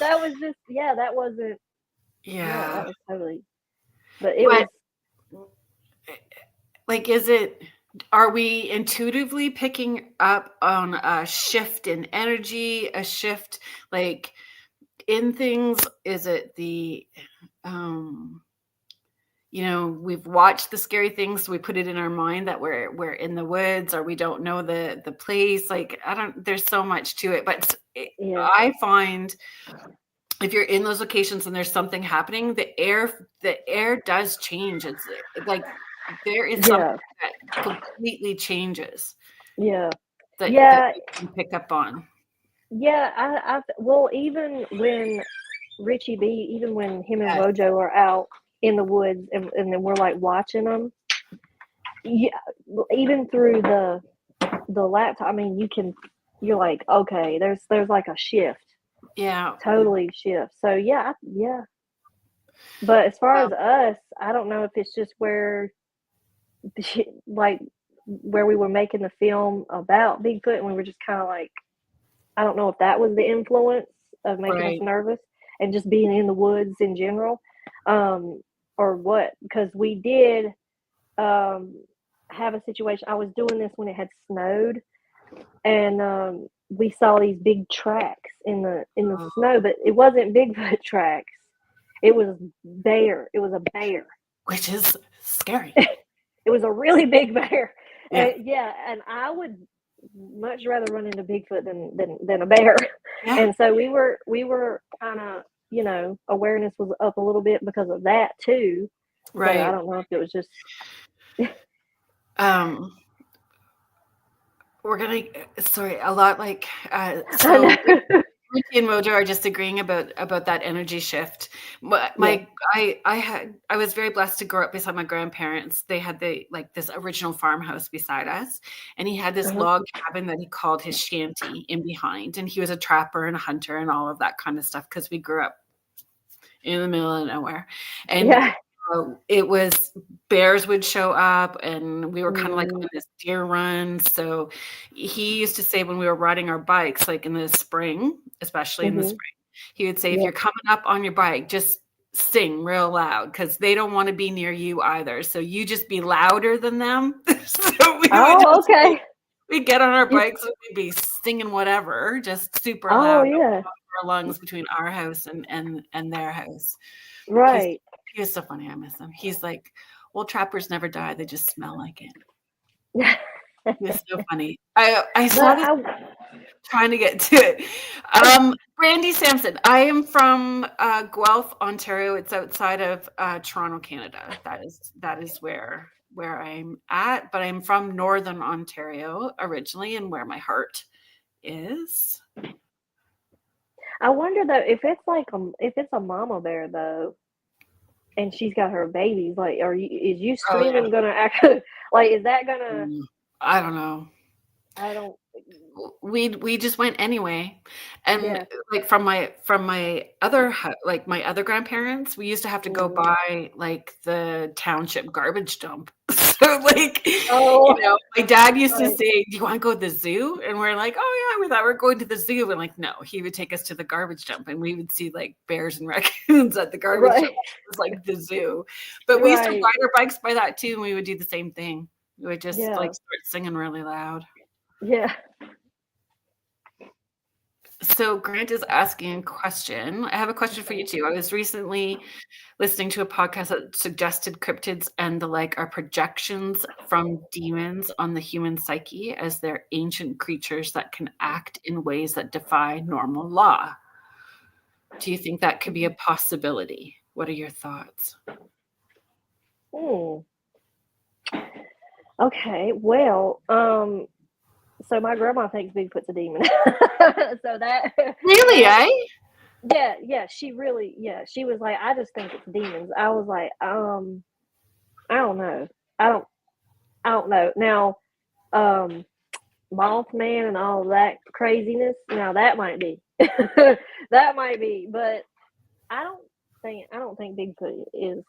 that was just, that wasn't, that was totally, but it was. Like, are we intuitively picking up on a shift in energy, a shift like in things? Is it the, we've watched the scary things, so we put it in our mind that we're in the woods, or we don't know the place. Like, there's so much to it, but I find if you're in those locations and there's something happening, the air does change. It's like there is something that completely changes. Yeah. That you can pick up on. Yeah, well, even when Richie B, even when him and Rojo are out in the woods and then we're like watching them, even through the laptop, I mean, you're like, okay, there's like a shift. Yeah. Totally shift. So yeah. But as far as us, I don't know if it's just where we were making the film about Bigfoot and we were just kind of like, I don't know if that was the influence of making us nervous and just being in the woods in general, or what, because we did have a situation. I was doing this when it had snowed and we saw these big tracks in the snow, but it wasn't Bigfoot tracks. It was bear. It was a bear. Which is scary. It was a really big bear. Yeah. And I would much rather run into Bigfoot than a bear. Yeah. And so we were kind of, awareness was up a little bit because of that too. Right. So I don't know if it was just we're gonna a lot like so Ricky and Mojo are just agreeing about that energy shift. I was very blessed to grow up beside my grandparents. They had this original farmhouse beside us, and he had this log cabin that he called his shanty in behind, and he was a trapper and a hunter and all of that kind of stuff because we grew up in the middle of nowhere. And it was bears would show up and we were kind of like on this deer run. So he used to say when we were riding our bikes, like in the spring, especially in the spring, he would say, if you're coming up on your bike, just sing real loud because they don't want to be near you either. So you just be louder than them. So we would Oh, just okay. we'd get on our You, bikes and we'd be singing whatever, just super oh, loud yeah. our lungs between our house and their house. He's Right. he was so funny. I miss him. He's like, well, trappers never die; they just smell like it. He was so funny. I saw But this I, trying to get to it. Brandy Sampson. I am from Guelph, Ontario. It's outside of Toronto, Canada. That is where I'm at. But I'm from Northern Ontario originally, and where my heart is. I wonder though if it's a mama bear though, and she's got her babies. Like, is you Oh yeah. screaming gonna act like? Is that gonna? I don't know. I don't. We just went anyway, and Yeah. like from my other like my other grandparents, we used to have to go Mhm. by like the township garbage dump. So like, Oh, my dad used to right. say, "Do you want to go to the zoo?" And we're like, "Oh yeah, we thought we were going to the zoo." And like, no, he would take us to the garbage dump, and we would see like bears and raccoons at the garbage Right. dump. It was like the zoo, but we used to Right. ride our bikes by that too, and we would do the same thing. We would just like Yeah. start singing really loud. Yeah. So Grant is asking a question. I have a question for you too. I was recently listening to a podcast that suggested cryptids and the like are projections from demons on the human psyche as they're ancient creatures that can act in ways that defy normal law. Do you think that could be a possibility? What are your thoughts? Hmm. Okay. Well, so my grandma thinks Bigfoot's a demon. So that Really, eh? yeah, she really, yeah, she was like, I just think it's demons. I was like, I don't know. I don't I don't know. Now, Mothman and all that craziness, now that might be. That might be, but I don't think Bigfoot is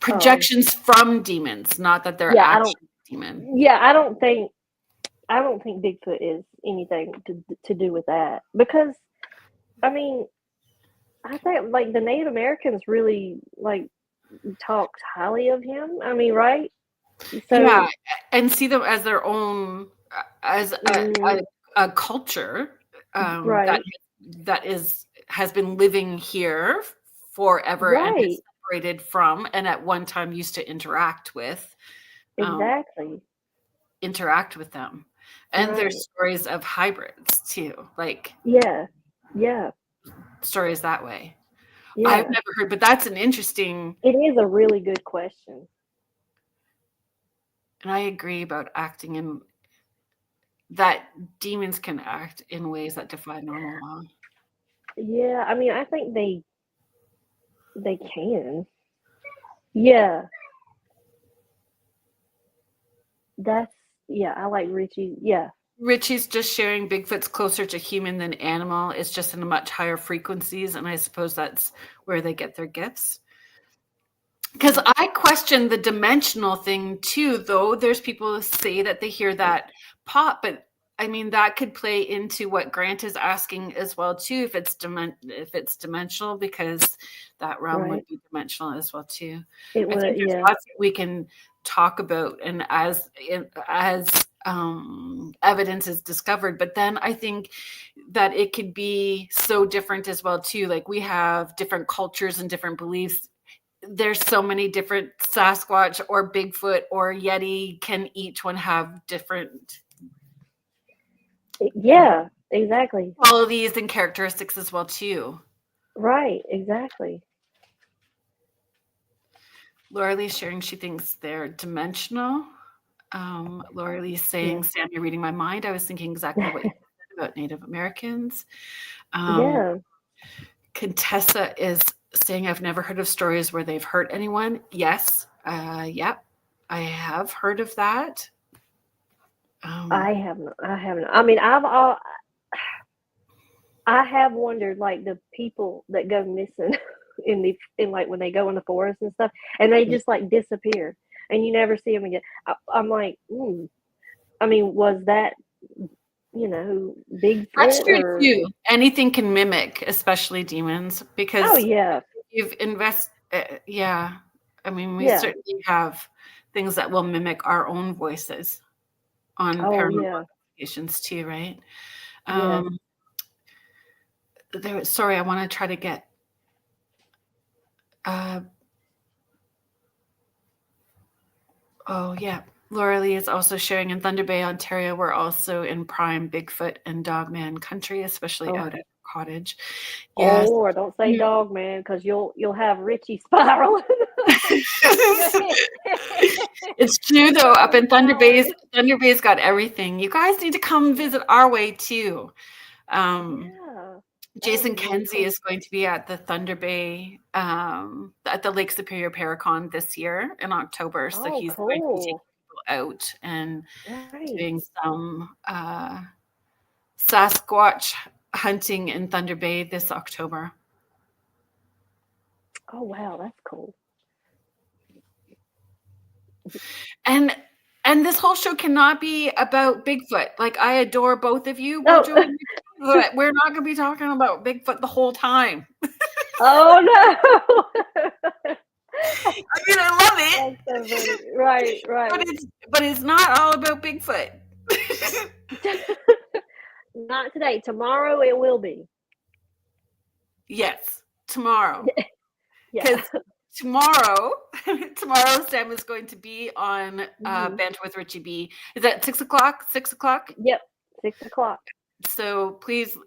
Projections from demons, not that they're yeah, actually demon. I don't think Bigfoot is anything to do with that because I mean, I think like the Native Americans really like talked highly of him. I mean, right? Yeah, So, and see them as their own, as mm, a culture that right, has been living here forever and has right, separated from, and at one time used to um, exactly, interact with them. And right, there's stories of hybrids too, like yeah, yeah, stories that way. I've yeah. never heard, but that's an interesting, It is a really good question. and I agree about acting in that demons can act in ways that defy normal law. Yeah, I mean, I think they can. Yeah, that's yeah. I like Richie. Yeah, Richie's just sharing Bigfoot's closer to human than animal. It's just in much higher frequencies, and I suppose that's where they get their gifts. Because I question the dimensional thing too, though. There's people who say that they hear that pop, but I mean that could play into what Grant is asking as well too. If it's dimensional, because that realm right. would be dimensional as well too. It I would. think there's Yeah, lots that we can talk about, and as evidence is discovered, but then I think that it could be so different as well too. Like we have different cultures and different beliefs. There's so many different Sasquatch or Bigfoot or Yeti. Can each one have different yeah. Exactly. qualities and characteristics as well too? Right. Exactly. Laura Lee's sharing she thinks they're dimensional. Laura Lee's saying, Yeah. Sam, you're reading my mind. I was thinking exactly what you said about Native Americans. Um, Yeah. Contessa is saying, I've never heard of stories where they've hurt anyone. Yes. Yeah, I have heard of that. I haven't. I haven't. I mean, I have wondered like the people that go missing in like when they go in the forest and stuff, and they just like disappear, and you never see them again. I'm like, I mean, was that That's Bigfoot true or? too. Anything can mimic, especially demons, Oh because yeah, you've yeah. I mean, we yeah, certainly have things that will mimic our own voices. on Oh paranormal yeah. investigations too, right? Yes. Sorry, I want to try to get. Oh yeah, Laura Lee is also sharing in Thunder Bay, Ontario. We're also in prime Bigfoot and Dogman country, especially Oh. out at Cottage. Yes. Or don't say dog man, because you'll have Richie spiraling. It's true though. Up in Thunder Bay's got everything. You guys need to come visit our way too. Yeah. Jason Really Kenzie cool. is going to be at the Thunder Bay at the Lake Superior Paracon this year in October. So Oh, he's going to be taking cool. people out and Right. doing some Sasquatch hunting in Thunder Bay this October. Oh wow, that's cool. And this whole show cannot be about Bigfoot. Like, I adore both of you, Oh. Wojo and Bigfoot. We're not going to be talking about Bigfoot the whole time. Oh no. I mean, I love it. That's so funny. Right, right. But it's not all about Bigfoot. Not today. Tomorrow it will be. Yes, tomorrow. Yeah. Because tomorrow Sam is going to be on Banter with Richie B. Is that 6 o'clock? 6 o'clock? Yep. 6 o'clock. So please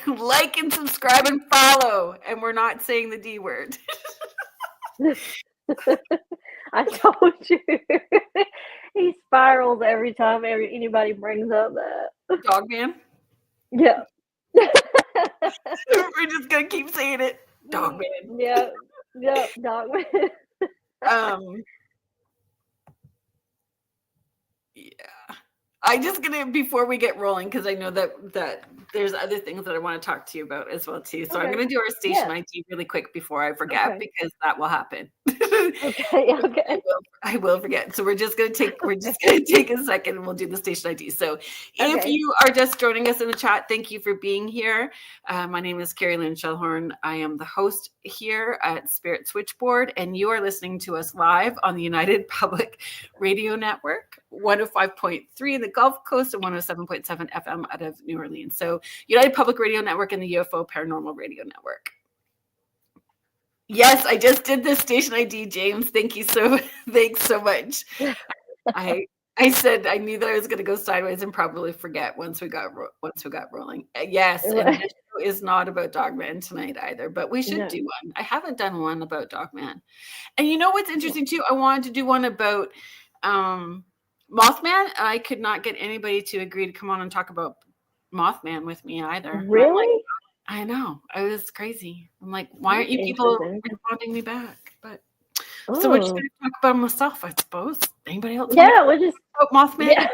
like and subscribe and follow. And we're not saying the D word. I told you. He spirals every time anybody brings up that. Dogman? Yeah. We're just going to keep saying it. Dogman. Yeah. Yep. Dogman. Yeah. I just gonna, before we get rolling, because I know that there's other things that I want to talk to you about as well too. So I'm gonna do our station ID really quick before I forget, because that will happen. Okay. I will forget. So we're just gonna take a second and we'll do the station ID. So if you are just joining us in the chat, thank you for being here. My name is Carrie Lynn Shellhorn. I am the host here at Spirit Switchboard, and you are listening to us live on the United Public Radio Network, 105.3 in the Gulf Coast and 107.7 FM out of New Orleans. So United Public Radio Network and the UFO Paranormal Radio Network. Yes, I just did the station ID, James. Thanks so much. I said I knew that I was going to go sideways and probably forget once we got rolling. Yes, and this show is not about Dogman tonight either, but we should do one. I haven't done one about Dogman. And you know what's interesting too? I wanted to do one about Mothman. I could not get anybody to agree to come on and talk about Mothman with me either. Really? I know. It was crazy. I'm like, why aren't you people responding me back? But so we're just going to talk about myself, I suppose. Anybody else? Yeah, we're just about Mothman. Yeah.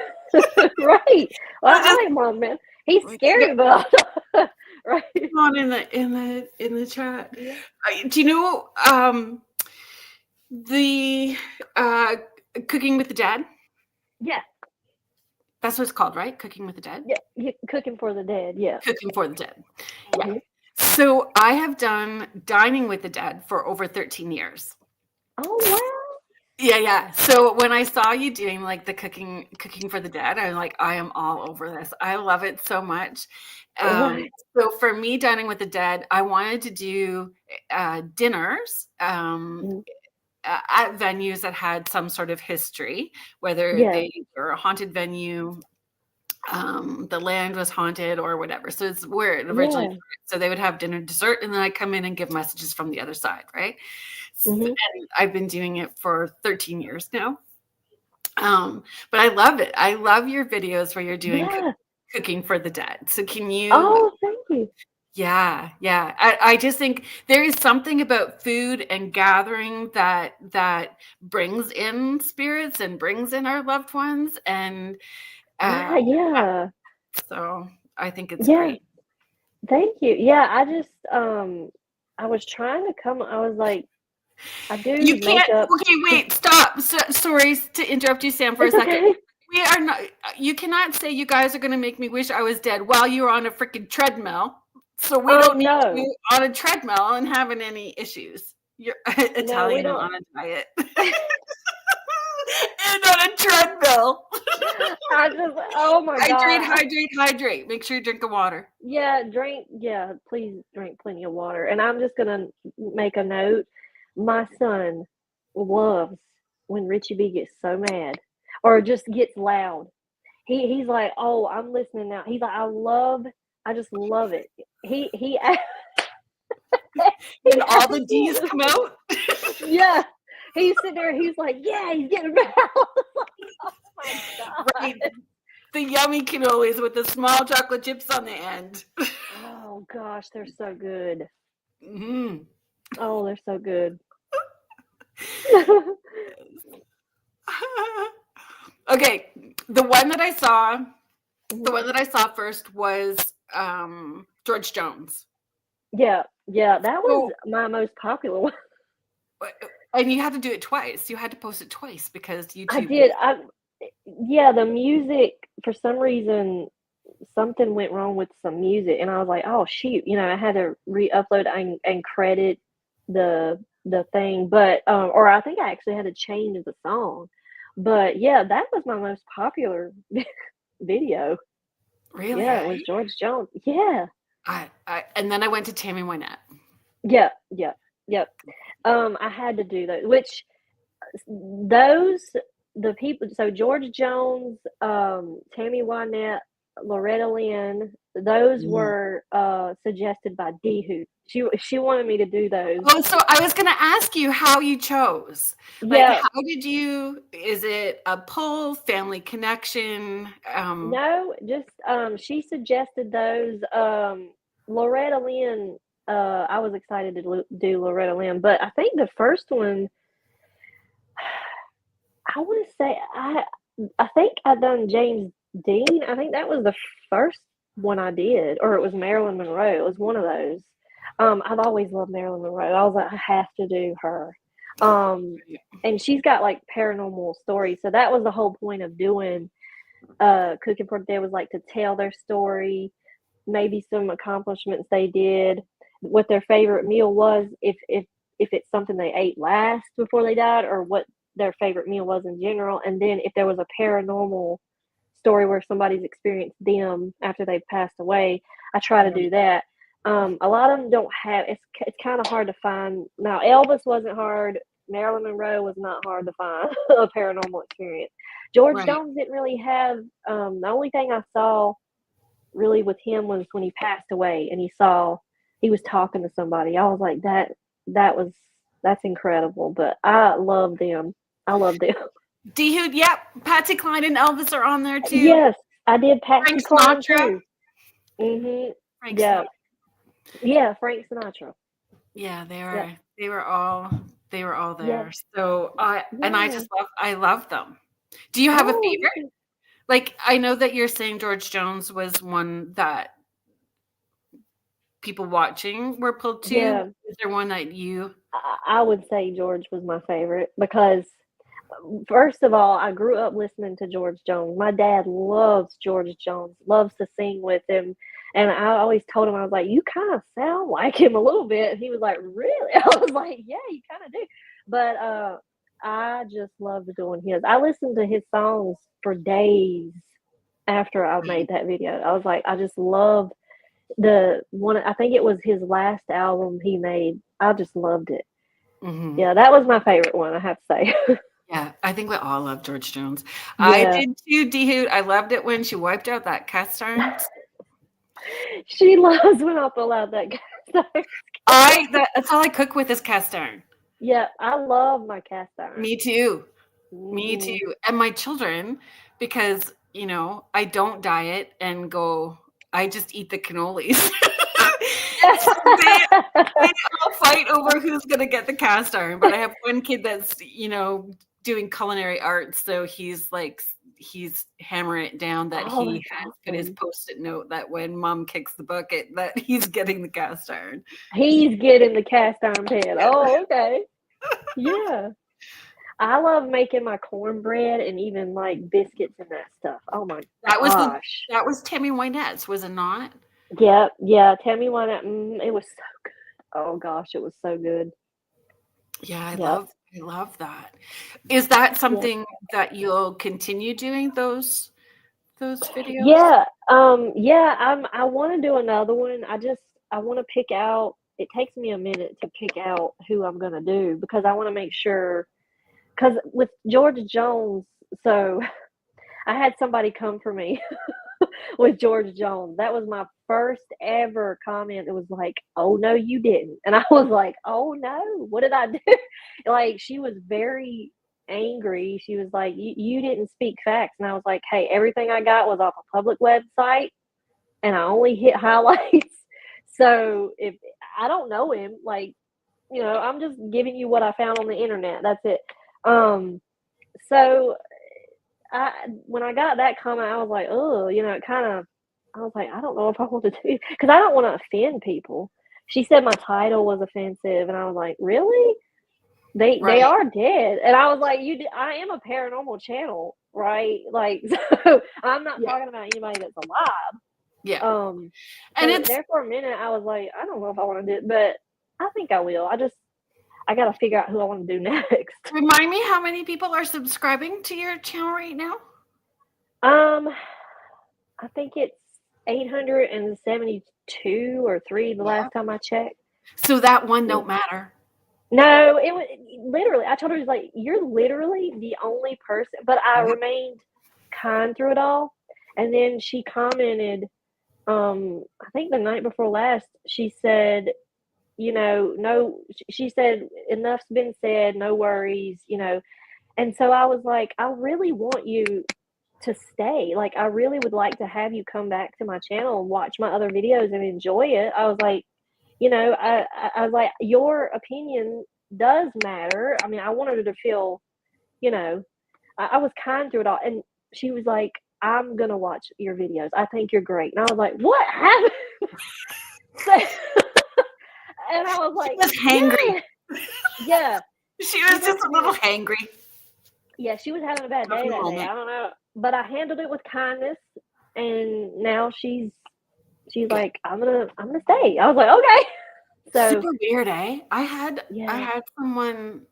Right. Well, I like Mothman. He's scary, but right. On in the chat. Yeah. Do you know the Cooking with the Dead? Yeah. That's what it's called, right? Cooking with the Dead? Yeah. Cooking for the Dead, yeah. Cooking for the Dead. Yeah. So I have done Dining with the Dead for over 13 years. Oh, wow. Yeah. So when I saw you doing like the cooking for the dead, I'm like, I am all over this. I love it so much. So for me, Dining with the Dead, I wanted to do dinners at venues that had some sort of history, whether they were a haunted venue, the land was haunted or whatever. So it's where it originally started. So they would have dinner, dessert, and then I come in and give messages from the other side, right? And I've been doing it for 13 years now. But I love it. I love your videos where you're doing cooking for the dead. So can you? Oh, thank you. Yeah. I just think there is something about food and gathering that brings in spirits and brings in our loved ones. And so I think it's great. Thank you. Yeah, I just I was trying to come. I was like, I do. You can't. Makeup. Okay, wait. Stop. Sorry to interrupt you, Sam, for a second. Okay. We are not. You cannot say you guys are going to make me wish I was dead while you're on a freaking treadmill. So we don't need to be on a treadmill and having any issues. You're Italian and on a diet. and on a treadmill. I just, oh my God. Hydrate. Make sure you drink the water. Yeah, please drink plenty of water. And I'm just gonna make a note. My son loves when Richie B gets so mad or just gets loud. He's like, oh, I'm listening now. He's like, I just love it. He When all the D's come out. Yeah. He's sitting there, he's like, yeah, he's getting mad. Oh my God. Right. The yummy cannolis with the small chocolate chips on the end. Oh gosh, they're so good. Mm-hmm. Oh, they're so good. Okay, the one that I saw first was George Jones. Yeah, that was my most popular one. And you had to do it twice. You had to post it twice because YouTube. I did. The music, for some reason, something went wrong with some music, and I was like, oh shoot, I had to re-upload and credit the thing, but or I think I actually had to change the song. But yeah, that was my most popular video. Really? Yeah, it was George Jones. Yeah. And then I went to Tammy Wynette. Yeah. I had to do those, which the people, so George Jones, Tammy Wynette, Loretta Lynn, those were suggested by D Hoot. She wanted me to do those. Oh, so I was going to ask you how you chose. Yeah. How did you? Is it a pull, family connection? No, just she suggested those. Loretta Lynn. I was excited to do Loretta Lynn, but I think the first one, I want to say I think I done James Dean. I think that was the first one I did, or it was Marilyn Monroe. It was one of those. I've always loved Marilyn Monroe. I was like, I have to do her. And she's got like paranormal stories. So that was the whole point of doing Cooking for the Dead, was like to tell their story, maybe some accomplishments they did, what their favorite meal was, if it's something they ate last before they died, or what their favorite meal was in general. And then if there was a paranormal story where somebody's experienced them after they've passed away, I try to do that. A lot of them don't have, it's kind of hard to find. Now, Elvis wasn't hard. Marilyn Monroe was not hard to find a paranormal experience. George Jones didn't really have, the only thing I saw really with him was when he passed away and he was talking to somebody. I was like, that's incredible. But I love them. D-Hood, yep. Patsy Cline and Elvis are on there too. Yes, I did Patsy Cline too. Frank Sinatra. Yeah, Frank Sinatra. Yeah, they were all there. Yeah. So I love them. Do you have a favorite? Like, I know that you're saying George Jones was one that people watching were pulled to. Yeah. Is there one that you? I would say George was my favorite because, first of all, I grew up listening to George Jones. My dad loves George Jones, loves to sing with him. And I always told him, I was like, you kind of sound like him a little bit. And he was like, really? I was like, yeah, you kind of do. But I just loved doing his. I listened to his songs for days after I made that video. I was like, I just loved the one. I think it was his last album he made. I just loved it. Mm-hmm. Yeah, that was my favorite one, I have to say. Yeah, I think we all love George Jones. Yeah. I did too, D-Hoot. I loved it when she wiped out that cast iron. She loves when I pull out that cast iron. That's all I cook with is cast iron. Yeah, I love my cast iron. Me too. Mm. Me too. And my children, because, I don't diet and I just eat the cannolis. So they all fight over who's going to get the cast iron. But I have one kid that's, doing culinary arts. So he's hammering it down that he has put his Post-it note that when mom kicks the bucket, that he's getting the cast iron. He's getting the cast iron pan. Oh, okay. Yeah. I love making my cornbread and even like biscuits and that stuff. Oh my gosh. That was Tammy Wynette's, was it not? Yeah. Tammy Wynette. It was so good. Oh gosh, it was so good. Yeah, I love that. Is that something that you'll continue doing those videos? Yeah, I want to do another one. I want to pick out. It takes me a minute to pick out who I'm gonna do because I want to make sure. Because with George Jones, so I had somebody come for me with George Jones. That was my first ever comment. It was like, "Oh no, you didn't," and I was like, "Oh no, what did I do?" Like she was very angry. She was like, you didn't speak facts," and I was like, "Hey, everything I got was off a public website, and I only hit highlights. So if I don't know him, like, I'm just giving you what I found on the internet. That's it." So when I got that comment, I was like, oh, it kind of, I was like, I don't know if I want to do, because I don't want to offend people. She said my title was offensive, and I was like, really? They Right. are dead, and I was like, I am a paranormal channel, right? Like, so I'm not talking about anybody that's alive. Yeah. And it's there for a minute. I was like, I don't know if I want to do it, but I think I will. I got to figure out who I want to do next. Remind me how many people are subscribing to your channel right now? I think it's 872 or 3 the last time I checked. So that one don't matter. No, it was literally, I told her, like, you're literally the only person, but I remained kind through it all. And then she commented, I think the night before last, she said, no, she said, enough's been said, no worries, And so I was like, I really want you to stay. Like, I really would like to have you come back to my channel and watch my other videos and enjoy it. I was like, I was like, your opinion does matter. I mean, I wanted her to feel, I was kind through it all. And she was like, I'm going to watch your videos. I think you're great. And I was like, what happened? And I was like, she was hangry. Yeah. She was just a little hangry. Yeah, she was having a bad day that day. I don't know. But I handled it with kindness, and now she's like, I'm gonna stay. I was like, okay. So super weird, eh? I had someone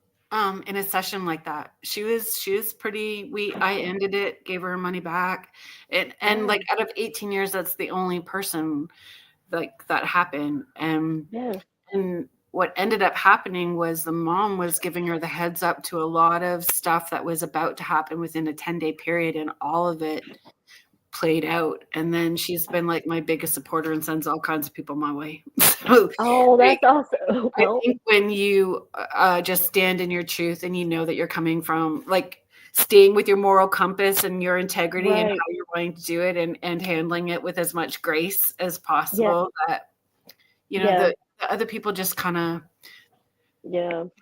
in a session like that. She was pretty I ended it, gave her money back. And like out of 18 years, that's the only person like that happened. And what ended up happening was the mom was giving her the heads up to a lot of stuff that was about to happen within a 10-day period, and all of it played out. And then she's been like my biggest supporter and sends all kinds of people my way. So, that's awesome. I think when you just stand in your truth and you know that you're coming from, like, staying with your moral compass and your integrity and how you're going to do it, and handling it with as much grace as possible, that the other people just kind of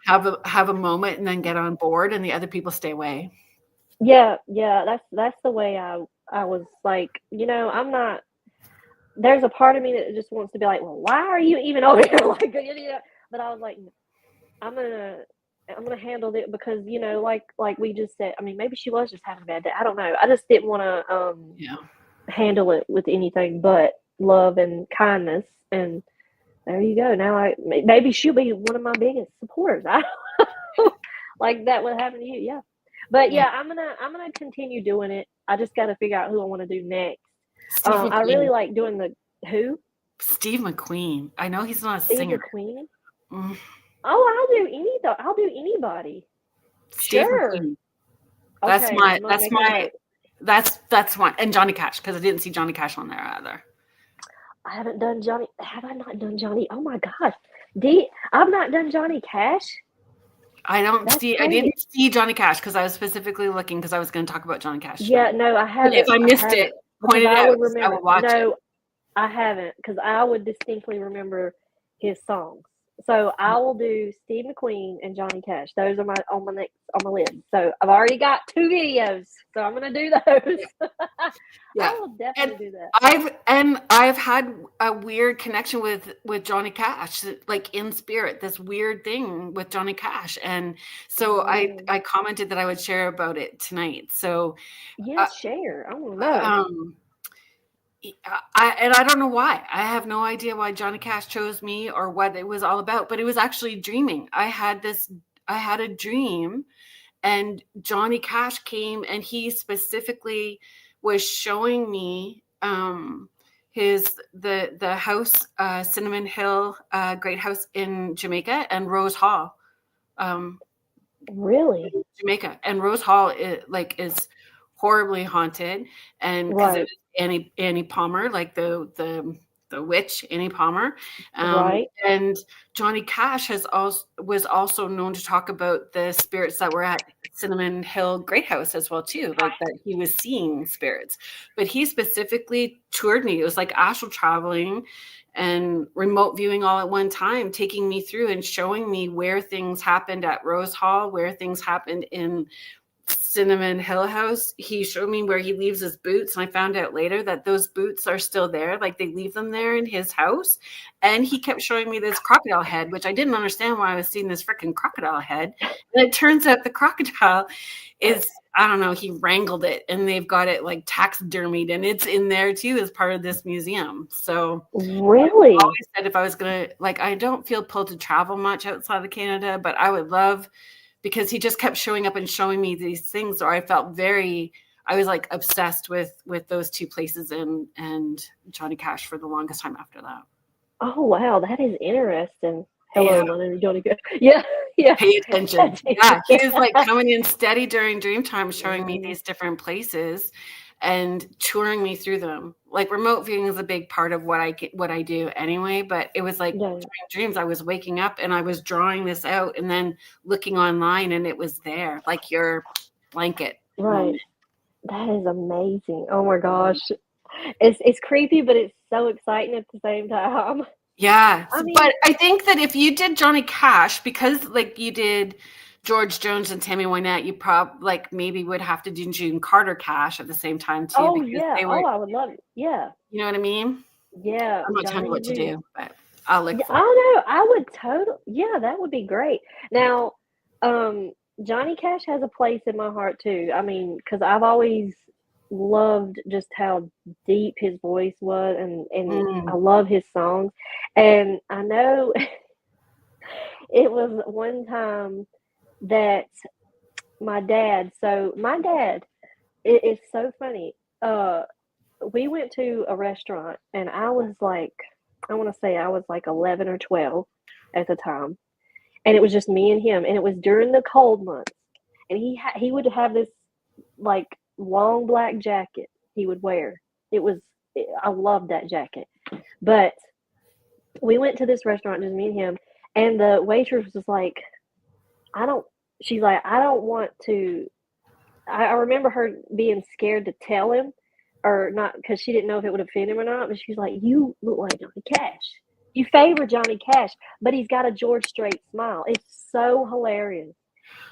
have a moment and then get on board, and the other people stay away. That's the way I was like, I'm not, there's a part of me that just wants to be like, well, why are you even over here? Like, but I was like, I'm gonna handle it because, like we just said, I mean, maybe she was just having a bad day. I don't know. I just didn't want to handle it with anything but love and kindness. And there you go. Now maybe she'll be one of my biggest supporters. I don't know. Like that would happen to you. Yeah. But I'm gonna continue doing it. I just got to figure out who I want to do next. I really like doing who? Steve McQueen. I know he's not a Steve singer. McQueen. Oh, I'll do anybody. Steve sure. McQueen. Okay, that's one. And Johnny Cash, because I didn't see Johnny Cash on there either. I haven't done Johnny. Have I not done Johnny? Oh my gosh. I've not done Johnny Cash. I didn't see Johnny Cash because I was specifically looking because I was going to talk about Johnny Cash. Yeah, no, I haven't. If I missed it, point it out. I would watch it. No, I haven't, because I would distinctly remember his songs. So I will do Steve McQueen and Johnny Cash. Those are on my list. So I've already got 2 videos. So I'm gonna do those. I will definitely do that. I've had a weird connection with Johnny Cash, like in spirit, this weird thing with Johnny Cash. And so I commented that I would share about it tonight. So share. I don't know. I don't know why. I have no idea why Johnny Cash chose me or what it was all about, but it was actually dreaming. I had a dream, And Johnny Cash came, and he specifically was showing me the house, Cinnamon Hill Great House in Jamaica, and Rose Hall. Really? Jamaica, and Rose Hall is horribly haunted, and because it was Annie Palmer, like the witch Annie Palmer, and Johnny Cash was also known to talk about the spirits that were at Cinnamon Hill Great House as well too, like that he was seeing spirits. But he specifically toured me. It was like astral traveling and remote viewing all at one time, taking me through and showing me where things happened at Rose Hall, where things happened in Cinnamon Hill House. He showed me where he leaves his boots, and I found out later that those boots are still there, like they leave them there in his house. And he kept showing me this crocodile head, which I didn't understand why I was seeing this freaking crocodile head. And it turns out the crocodile is, I don't know, he wrangled it, and they've got it like taxidermied, and it's in there too as part of this museum. So really, I always said if I was gonna, like, I don't feel pulled to travel much outside of Canada, but I would love, because he just kept showing up and showing me these things, or I was like obsessed with those two places and Johnny Cash for the longest time after that. Oh wow, that is interesting. Hello, my name is Johnny Cash. Yeah. Pay attention. Yeah, he was like coming in steady during dream time, showing me these different places and touring me through them. Like remote viewing is a big part of what I do anyway, but it was like during dreams I was waking up and I was drawing this out and then looking online, and it was there, like your blanket. Right. That is amazing. Oh my gosh. It's creepy, but it's so exciting at the same time. Yeah. But I think that if you did Johnny Cash, because like you did George Jones and Tammy Wynette, you maybe would have to do June Carter Cash at the same time too. Oh yeah. I would love it. Yeah. You know what I mean? Yeah. I'm not telling you what to do, but I'll look for it. Oh no, I would yeah, that would be great. Now, Johnny Cash has a place in my heart too. I mean, because I've always loved just how deep his voice was, and I love his songs. And I know it was one time that my dad, it is so funny. We went to a restaurant, and I was like, I want to say I was like 11 or 12 at the time. And it was just me and him. And it was during the cold months. And he would have this like long black jacket he would wear. I loved that jacket. But we went to this restaurant, just me and him. And the waitress was like, I don't want to. I remember her being scared to tell him, or not, because she didn't know if it would offend him or not. But she's like, you look like Johnny Cash. You favor Johnny Cash, but he's got a George Strait smile. It's so hilarious.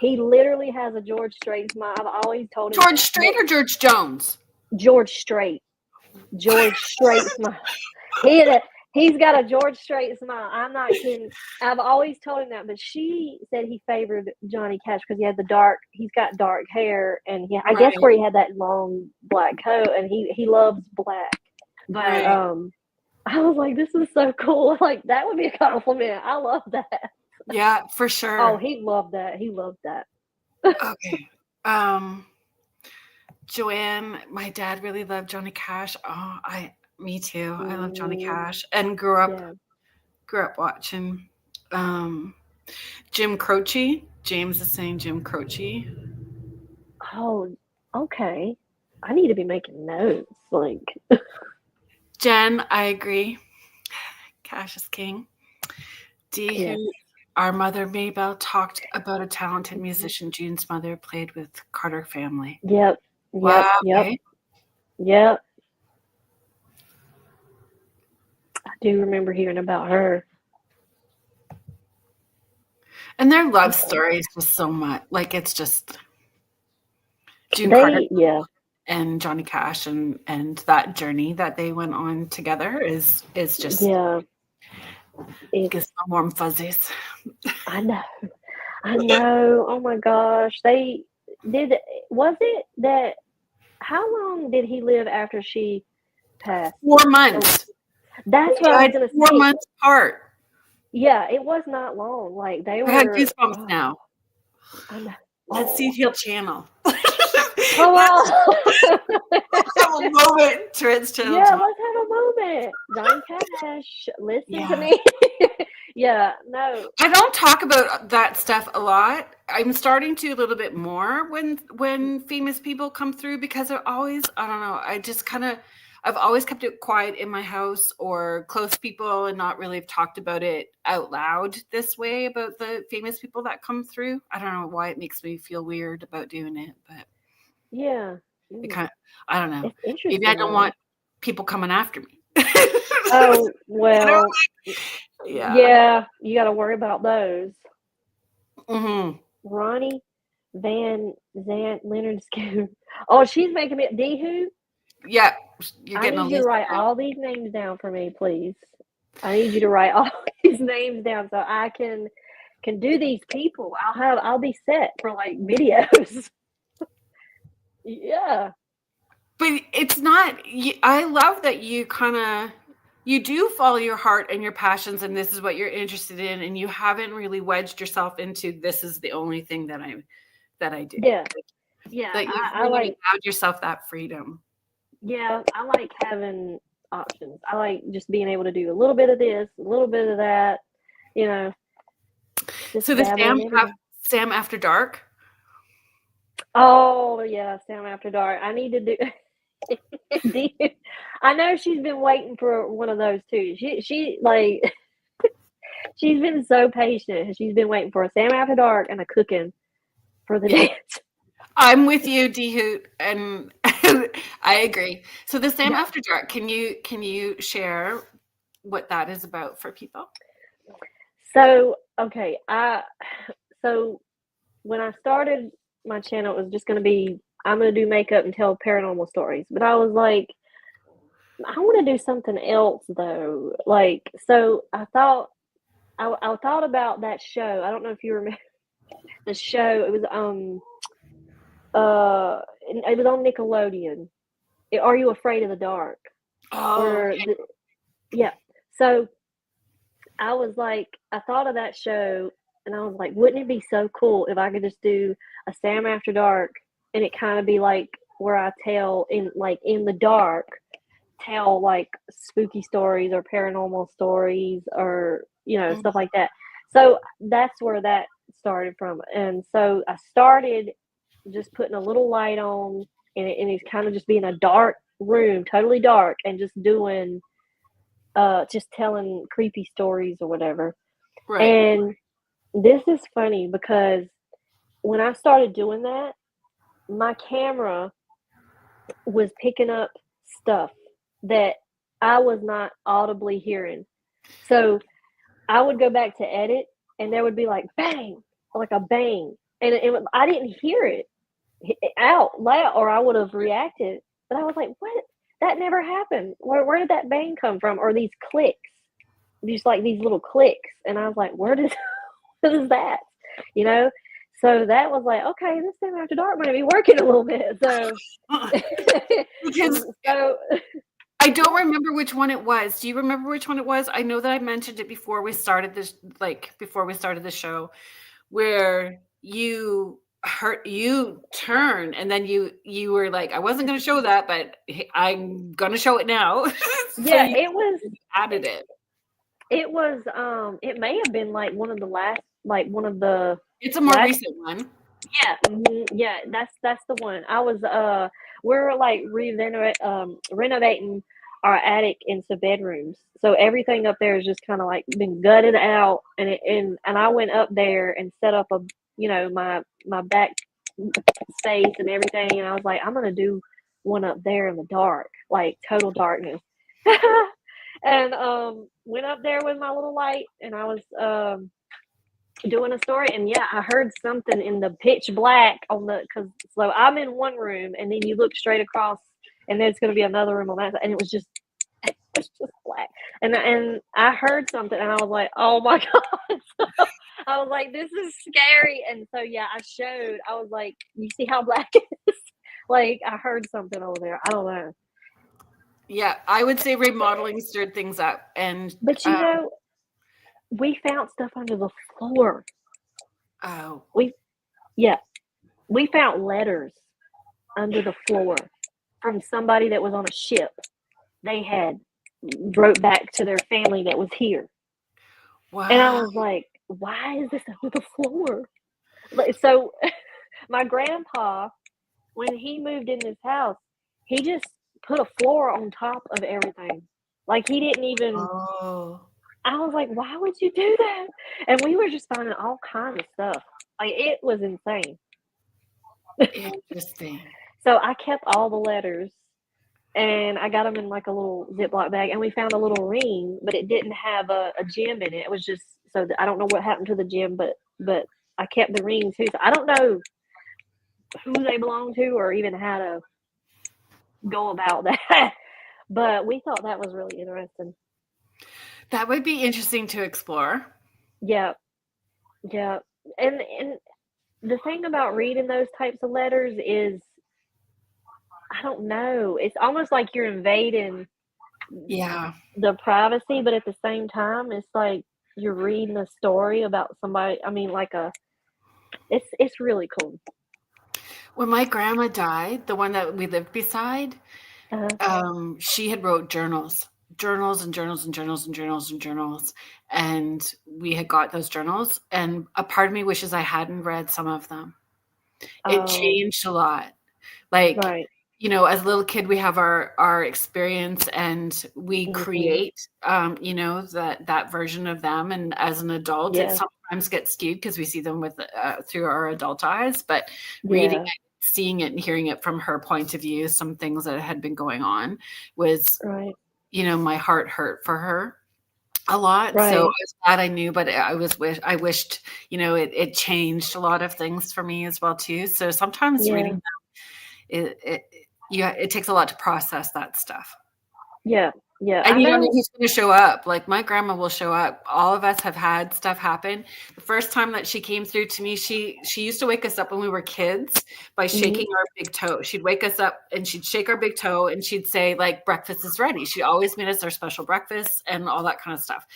He literally has a George Strait smile. I've always told him. George Strait or George Jones? George Strait. George Strait smile. He's got a George Strait smile. I'm not kidding. I've always told him that, but she said he favored Johnny Cash because he's got dark hair, and I guess where he had that long black coat, and he loves black. But I was like, this is so cool. Like, that would be a compliment. I love that. Yeah, for sure. Oh, he loved that. He loved that. Okay. Joanne, my dad really loved Johnny Cash. Oh, me too. I love Johnny Cash, and grew up watching Jim Croce. James is saying Jim Croce. Oh, okay. I need to be making notes. Like, Jen, I agree. Cash is king. Our mother Maybell talked about a talented musician June's mother played with Carter family. Yep. Wow. Okay. Yep. I do remember hearing about her. And their love story is just so much. Like, it's just June Carter and Johnny Cash and that journey that they went on together is just it gives them warm fuzzies. I know. Oh my gosh. How long did he live after she passed? 4 months. That's what I was going to say. 4 months apart. Yeah, it was not long. Like, they were. I had goosebumps now. I know. Let's see if he'll channel. Come Let's on. have a moment to its channel. Yeah, let's have a moment. Johnny Cash, listen to me. Yeah, no. I don't talk about that stuff a lot. I'm starting to a little bit more when famous people come through, because I don't know, I've always kept it quiet in my house or close people and not really talked about it out loud this way about the famous people that come through. I don't know why it makes me feel weird about doing it, but Yeah. it kind of, I don't know. It's Maybe I interesting don't though. want people coming after me. Oh, You know? well, yeah, you got to worry about those. Mm-hmm. Ronnie Van Zant Leonard Scoot. Oh, she's making me D-Who. Yeah, you're I getting a need you to list write now. all these names down for me, please. I need you to write all these names down so I can do these people. I'll be set for like videos. Yeah. But it's not. I love that you do follow your heart and your passions, and this is what you're interested in, and you haven't really wedged yourself into this is the only thing that I do. Yeah. Yeah. That you've I really like. allowed yourself that freedom. Yeah, I like having options. I like just being able to do a little bit of this, a little bit of that. You know, just So the dabble in everything. Sam After Dark. Oh yeah, Sam After Dark. I need to do. I know she's been waiting for one of those too. She like she's been so patient. She's been waiting for a Sam After Dark and a cooking for the dance. I'm with you, D Hoot, and I agree. So the Sam Yeah. After Dark, can you share what that is about for people? So okay, so when I started my channel, it was just going to be I'm going to do makeup and tell paranormal stories. But I was like, I want to do something else though. Like, so I thought I thought about that show. I don't know if you remember the show. It was it was on Nickelodeon. Are You Afraid of the Dark? Oh, Where yeah. So I was like, I thought of that show, and I was like, wouldn't it be so cool if I could just do a Sam After Dark, and it kind of be like where I tell in the dark, tell like spooky stories or paranormal stories or stuff like that. So that's where that started from, and so I started just putting a little light on, and it's kind of just being a dark room, totally dark, and just telling creepy stories or whatever. right. And this is funny because when I started doing that, my camera was picking up stuff that I was not audibly hearing. So I would go back to edit, and there would be like bang, like a bang, and I didn't hear it out loud, or I would have reacted. But I was like, "What? That never happened. Where did that bang come from? Or these clicks? Just like these little clicks?" And I was like, "Where did what is that?" You know. So that was like, okay, this Sam After Dark might be working a little bit. So, Because so I don't remember which one it was. Do you remember which one it was? I know that I mentioned it before we started this, before we started the show, where you turn and then you were like, I wasn't going to show that, but I'm going to show it now. So yeah, you added it. it was it may have been like one of the last, like one of the It's a more last. recent one. Yeah, that's the one. I was we're like renovating our attic into bedrooms. So everything up there is just kind of like been gutted out, and I went up there and set up my back space and everything, and I was like, I'm gonna do one up there in the dark, like total darkness. And went up there with my little light, and I was doing a story, and yeah, I heard something in the pitch black so I'm in one room, and then you look straight across, and there's going to be another room on that side, and it was just black, and I heard something, and I was like, oh my god. So I was like, this is scary. And so yeah, I was like, you see how black it is? Like, I heard something over there. I don't know. Yeah, I would say remodeling stirred things up, and But we found stuff under the floor. oh, Yeah. We found letters under the floor from somebody that was on a ship. They had wrote back to their family that was here. And I Wow. was like, why is this under the floor? So my grandpa, when he moved in this house, he just put a floor on top of everything. Like he didn't even, Oh, I was like, why would you do that? And we were just finding all kinds of stuff. Like it was insane. interesting. So I kept all the letters and I got them in like a little Ziploc bag. And we found a little ring, but it didn't have a gem in it. It was just so that I don't know what happened to the gem, but I kept the ring too. So I don't know who they belong to or even how to go about that. But we thought that was really interesting. That would be interesting to explore. Yeah, yeah. And the thing about reading those types of letters is I don't know. It's almost like you're invading Yeah. the privacy, but at the same time, it's like you're reading a story about somebody. I mean, like it's really cool. When my grandma died, the one that we lived beside, she had wrote journals, journals and journals and journals and journals and journals. And we had got those journals. And a part of me wishes I hadn't read some of them. It Oh, changed a lot. Like, right. as a little kid, we have our experience and we Mm-hmm. create, that version of them. And as an adult, it Yeah, sometimes gets skewed because we see them with through our adult eyes. But reading yeah, it, seeing it, and hearing it from her point of view, some things that had been going on was, right, my heart hurt for her a lot. So I right. was glad I knew, but I wished, it changed a lot of things for me as well too. So sometimes Yeah, reading it takes a lot to process that stuff. yeah, yeah. And I you don't know know. who's gonna show up. Like, my grandma will show up. All of us have had stuff happen. The first time that she came through to me, she used to wake us up when we were kids by Mm-hmm. shaking our big toe. She'd wake us up and she'd shake our big toe and she'd say, like, breakfast is ready. She always made us our special breakfast and all that kind of stuff.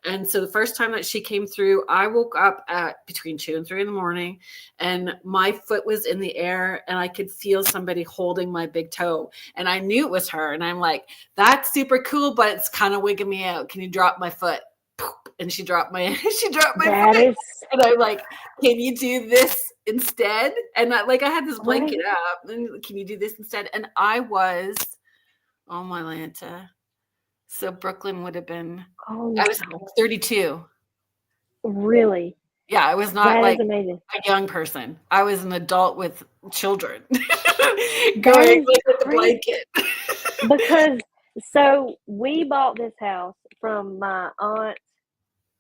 And so the first time that she came through, I woke up at between 2 and 3 in the morning, and my foot was in the air and I could feel somebody holding my big toe. And I knew it was her. And I'm like, that's super cool, but it's kind of wigging me out. Can you drop my foot? And she dropped my she dropped my That foot. is And I'm like, can you do this instead? And I had this blanket right. up. And can you do this instead? And I was, oh my Lanta. So Brooklyn would have been, Oh I was wow, 32. really? Yeah, I was not That is like amazing. a young person. I was an adult with children That going is like with the crazy blanket. because so we bought this house from my aunt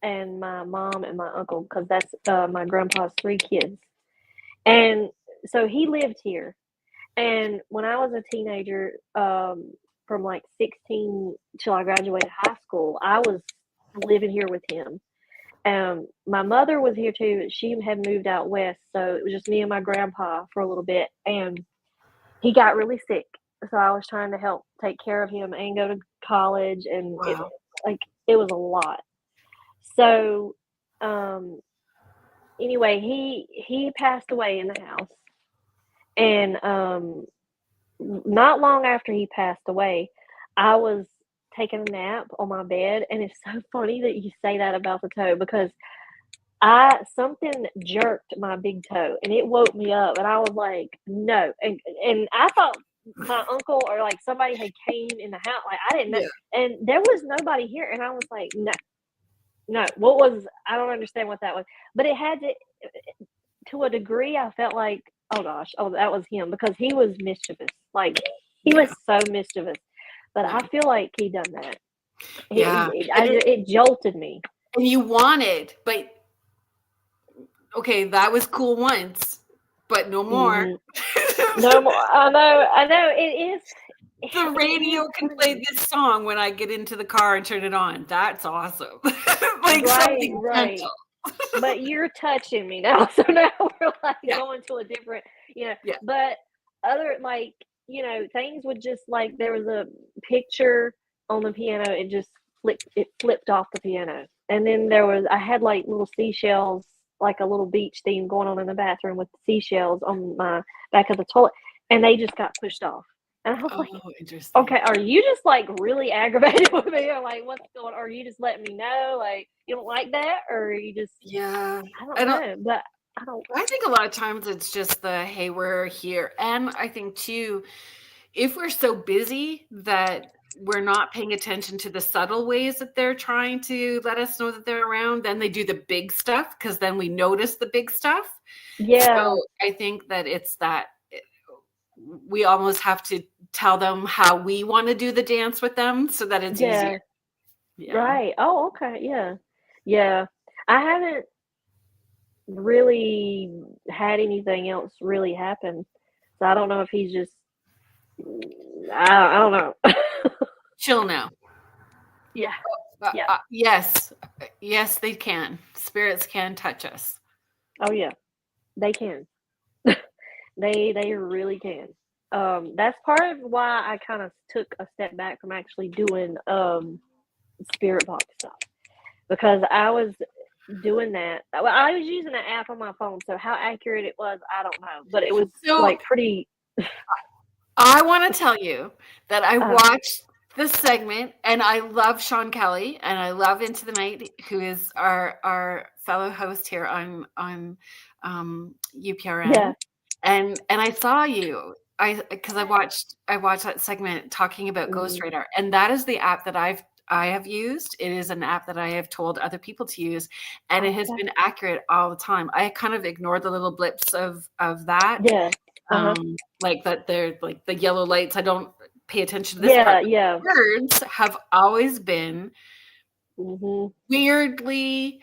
and my mom and my uncle because that's my grandpa's three kids, and so he lived here. And when I was a teenager, from like 16 till I graduated high school, I was living here with him. My mother was here too. She had moved out west, so it was just me and my grandpa for a little bit. And he got really sick, so I was trying to help take care of him and go to college, and Wow. it was a lot. So, um, anyway, he passed away in the house, and not long after he passed away, I was taking a nap on my bed, and it's so funny that you say that about the toe because I something jerked my big toe and it woke me up and I was like, no. And I thought my uncle or like somebody had came in the house. Like I didn't know. Yeah. And there was nobody here. And I was like, no, no. What was I don't understand what that was. But it had to a degree I felt like, oh gosh, oh that was him because he was mischievous. Like he was Yeah. so mischievous. But Yeah. I feel like he done that. Yeah. And It jolted me. you wanted, but okay, that was cool once, but no more. Hmm. No more. I know. I know. It is. The It is radio can play funny. this song when I get into the car and turn it on. That's awesome. Like Right, something right. gentle. But you're touching me now. So now we're like Yeah. going to a different, Yeah. but other like, things would just like there was a picture on the piano, it flipped off the piano. And then I had like little seashells like a little beach theme going on in the bathroom with seashells on my back of the toilet, and they just got pushed off. And I was like, Oh, interesting. okay, are you just like really aggravated with me, or like what's going on? Or are you just letting me know like you don't like that, or are you just Yeah. I don't know, but I don't. I think a lot of times it's just the, hey, we're here. And I think too, if we're so busy that we're not paying attention to the subtle ways that they're trying to let us know that they're around, then they do the big stuff because then we notice the big stuff. Yeah, So I think that it's that we almost have to tell them how we want to do the dance with them so that it's easier. yeah, Yeah. right. Oh, okay, yeah, yeah. I haven't really had anything else really happen, so I don't know if he's just. I don't know. Chill now. Yeah, yeah. Yes. Yes, they can. Spirits can touch us. Oh yeah, they can. They really can. That's part of why I kind of took a step back from actually doing spirit box stuff, because I was doing that. Well, I was using an app on my phone, so how accurate it was, I don't know, but it was So like pretty. I want to tell you that I Uh, watched this segment and I love Sean Kelly and I love Into the Night, who is our fellow host here on UPRN. yeah. And I saw you. Because I watched that segment talking about Ghost Mm, Radar, and that is the app that I have used. It is an app that I have told other people to use, and it has okay. been accurate all the time. I kind of ignored the little blips of that, Yeah. Uh huh. like that they're like the yellow lights. I don't pay attention to this part. Yeah. Yeah. Words have always been Mhm. weirdly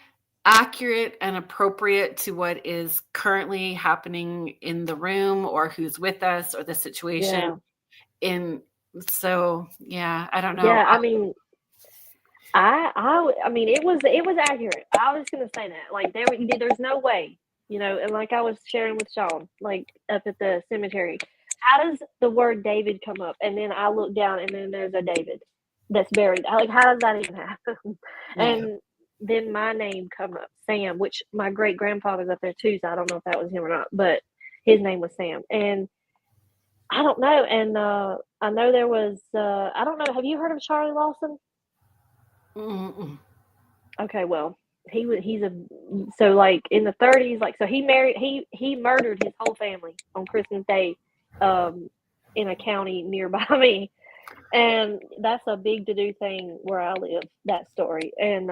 accurate and appropriate to what is currently happening in the room or who's with us or the situation. Yeah. In so yeah, I don't know. Yeah. I mean, I mean, it was accurate. I was gonna say that. Like there's no way, and like I was sharing with Sean, like up at the cemetery. How does the word David come up? And then I look down, and then there's a David that's buried. Like, how does that even happen? Yeah. And then my name come up, Sam, which my great grandfather's up there too. So I don't know if that was him or not, but his name was Sam. And I don't know. And I know there was. I don't know. Have you heard of Charlie Lawson? Mm-mm. Okay, well, he's a so like in the 30s, like so he murdered his whole family on Christmas Day, um, in a county nearby me, and that's a big to do thing where I live. That story, and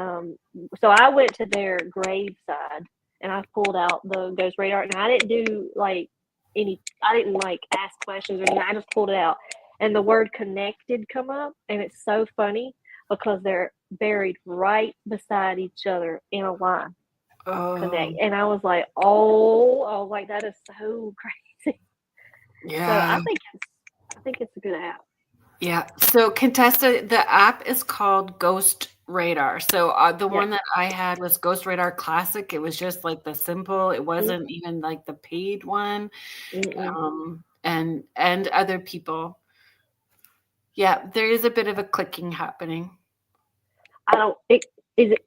so I went to their graveside and I pulled out the ghost radar, and I didn't do like I didn't like ask questions or anything. I just pulled it out, and the word connected come up, and it's so funny because they're buried right beside each other in a line. Oh, Connect, and I was like, that is so crazy. So yeah. I think it's a good app. Yeah. So Contessa, the app is called Ghost Radar. So the Yeah. one that I had was Ghost Radar Classic. It was just like the simple. It Mm, wasn't even like the paid one. mm-mm. And other people. Yeah, there is a bit of a clicking happening. I don't. Is it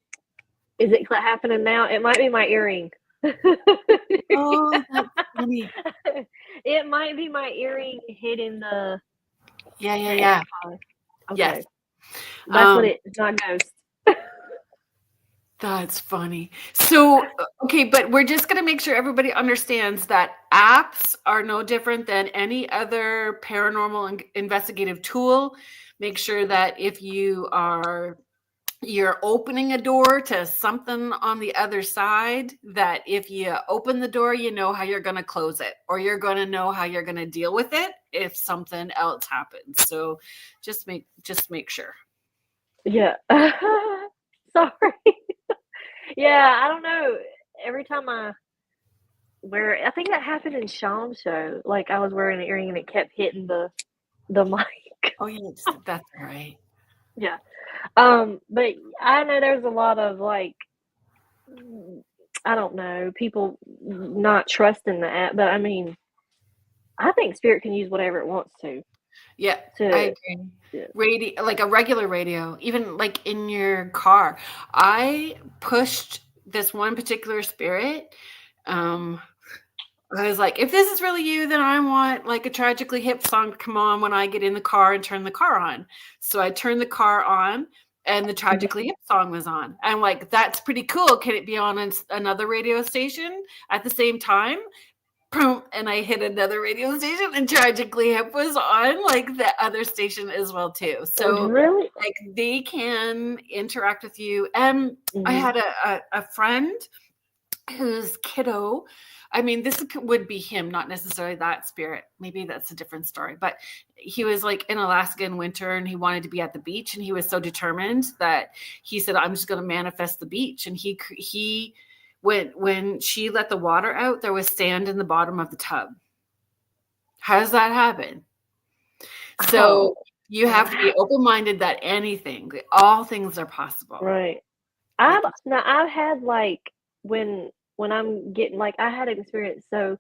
is it happening now? It might be my earring. Oh, that's funny. It might be my earring hitting the Yeah, yeah, yeah. amplifier. Yes. Okay, that's what Um, it's not ghost. that's funny. So, okay, but we're just going to make sure everybody understands that apps are no different than any other paranormal investigative tool. Make sure that if you're opening a door to something on the other side, that if you open the door, you know how you're going to close it, or you're going to know how you're going to deal with it if something else happens. So just make sure. Yeah. Sorry. Yeah, I don't know. Every time I wear, I think that happened in Sean's show. Like I was wearing an earring and it kept hitting the mic. Oh yeah, that's all right. Yeah. But I know there's a lot of like, I don't know, people not trusting the app, but I mean, I think Spirit can use whatever it wants to. Yeah, I To agree. yeah. Radio, like a regular radio, even like in your car. I pushed this one particular spirit. I was like, if this is really you, then I want like a Tragically Hip song to come on when I get in the car and turn the car on. So I turned the car on and the Tragically Hip song was on. I'm like, that's pretty cool. Can it be on another radio station at the same time? Boom, and I hit another radio station and Tragically Hip was on like the other station as well too. So Really? like they can interact with you. And I had a friend whose kiddo, I mean, this would be him, not necessarily that spirit. Maybe that's a different story. But he was like in Alaska in winter and he wanted to be at the beach. And he was so determined that he said, I'm just going to manifest the beach. And he when she let the water out, there was sand in the bottom of the tub. How does that happen? So you have to be open-minded that all things are possible. Right. I've had like when I'm getting like I had an experience. So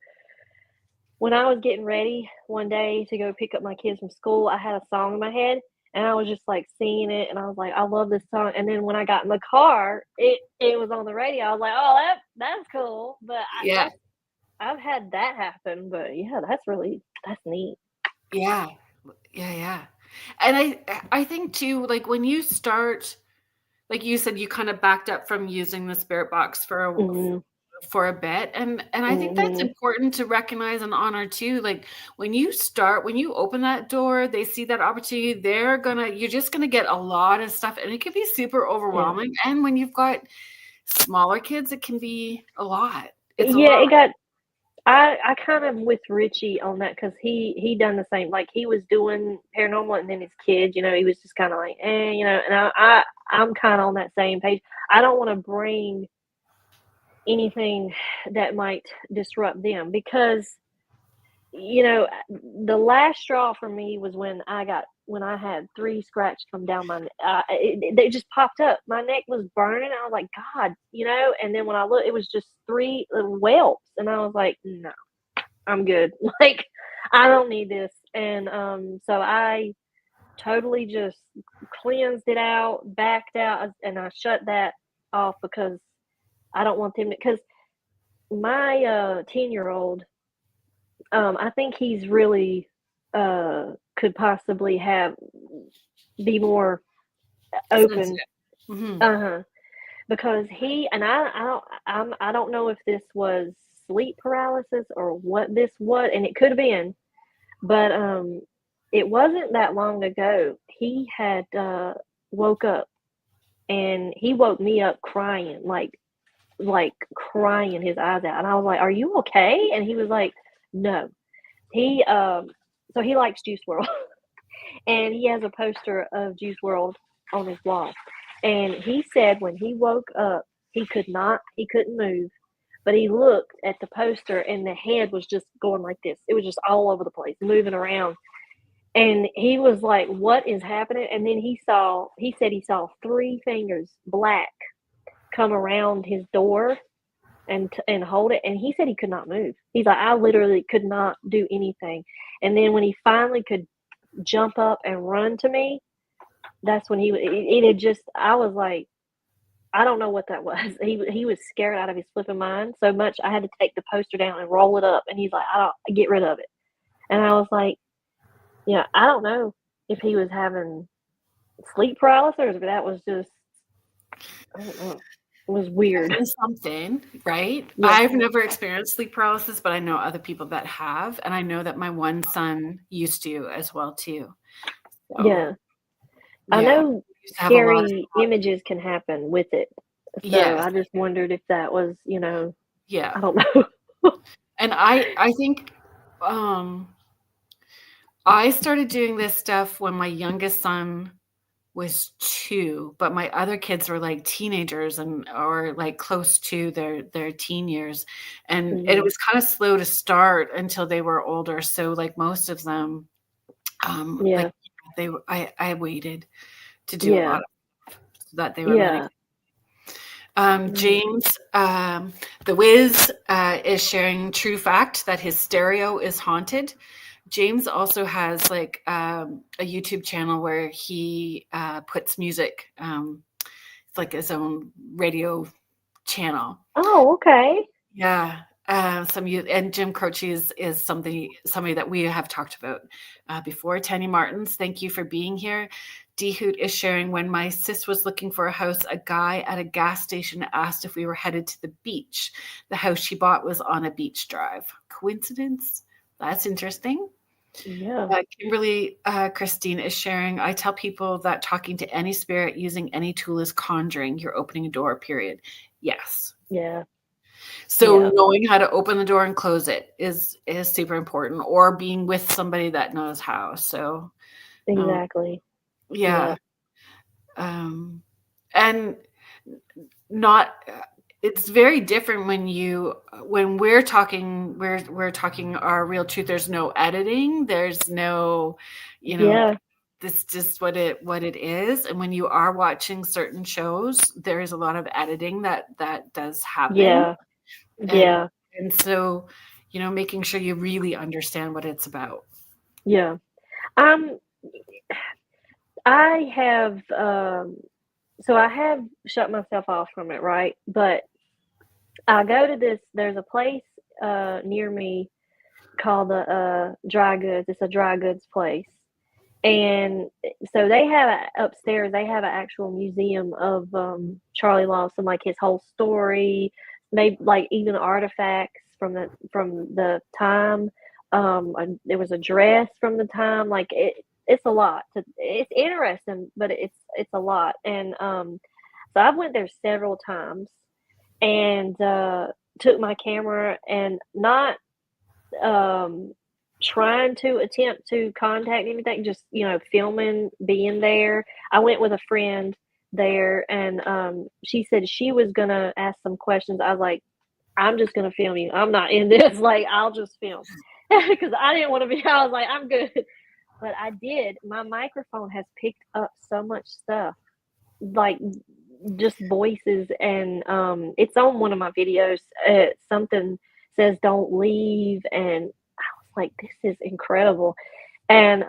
when I was getting ready one day to go pick up my kids from school, I had a song in my head and I was just like singing it and I was like, I love this song. And then when I got in the car, it was on the radio. I was like, oh, that's cool. But Yeah. I've had that happen. But yeah, that's neat. Yeah. And I think too, like when you start, like you said, you kind of backed up from using the spirit box for a bit. And I think that's important to recognize and honor too. Like when you open that door, they see that opportunity, you're just going to get a lot of stuff and it can be super overwhelming. Yeah. And when you've got smaller kids, it can be a lot. It's a lot. I kind of with Richie on that because he done the same. Like he was doing paranormal and then his kids, he was just kind of like, and I'm kind of on that same page. I don't want to bring anything that might disrupt them because, the last straw for me was when I had 3 scratches come down my neck. They just popped up. My neck was burning. I was like, God, and then when I looked, it was just 3 little whelps. And I was like, no, I'm good. Like, I don't need this. And so I totally just cleansed it out, backed out, and I shut that off because I don't want them to, because my 10-year-old, I think he's really could possibly be more open. Because he and I don't know if this was sleep paralysis or what this was, and it could have been, but it wasn't that long ago. He had woke up, and he woke me up crying, like crying his eyes out, and I was like, "Are you okay?" And he was like, "No." He so he likes Juice WRLD, and he has a poster of Juice WRLD on his wall. And he said when he woke up, he couldn't move, but he looked at the poster and the head was just going like this. It was just all over the place, moving around. And he was like, what is happening? And then he said he saw 3 fingers, black, come around his door and hold it. And he said he could not move. He's like, I literally could not do anything. And then when he finally could jump up and run to me, that's when it had just, I was like, I don't know what that was. He was scared out of his flipping mind so much. I had to take the poster down and roll it up. And he's like, get rid of it. And I was like, yeah, I don't know if he was having sleep paralysis or if that was just, I don't know. It was weird. Something, right? Yeah. I've never experienced sleep paralysis, but I know other people that have. And I know that my one son used to as well, too. So, yeah. I know scary images can happen with it. So I just wondered if that was, yeah. I don't know. And I think I started doing this stuff when my youngest son was 2, but my other kids were like teenagers or like close to their teen years. And it was kind of slow to start until they were older. So like most of them, like I waited to do a lot of stuff so that they were ready. James, the Wiz, is sharing true fact that his stereo is haunted. James also has like a YouTube channel where he puts music. It's like his own radio channel. Oh, okay. Yeah. And Jim Croce is somebody that we have talked about before. Tanny Martins, thank you for being here. D Hoot is sharing, when my sis was looking for a house, a guy at a gas station asked if we were headed to the beach. The house she bought was on a beach drive. Coincidence? That's interesting. Yeah. Kimberly Christine is sharing, I tell people that talking to any spirit using any tool is conjuring. You're opening a door, period. Yes. Yeah. So Yeah. knowing how to open the door and close it is super important, or being with somebody that knows how. So Exactly. yeah. Um, and not it's very different when we're talking our real truth. There's no editing, there's no, Yeah. this just what it is. And when you are watching certain shows, there is a lot of editing that does happen. Yeah. Yeah. And so, making sure you really understand what it's about. Yeah. I have so I have shut myself off from it, right? But I go to there's a place near me called the Dry Goods. It's a dry goods place. And so they have upstairs, they have an actual museum of Charlie Lawson, like his whole story, maybe like even artifacts from the time. There was a dress from the time. Like it's a lot. It's interesting, but it's a lot. And so I've went there several times and took my camera and not trying to attempt to contact anything, just filming, being there. I went with a friend there, and she said she was gonna ask some questions. I was like, I'm just gonna film you. I'm not in this. Like, I'll just film because I didn't want to be. I was like, I'm good, but I did. My microphone has picked up so much stuff, like just voices, and it's on one of my videos. Something says don't leave, and like, this is incredible. And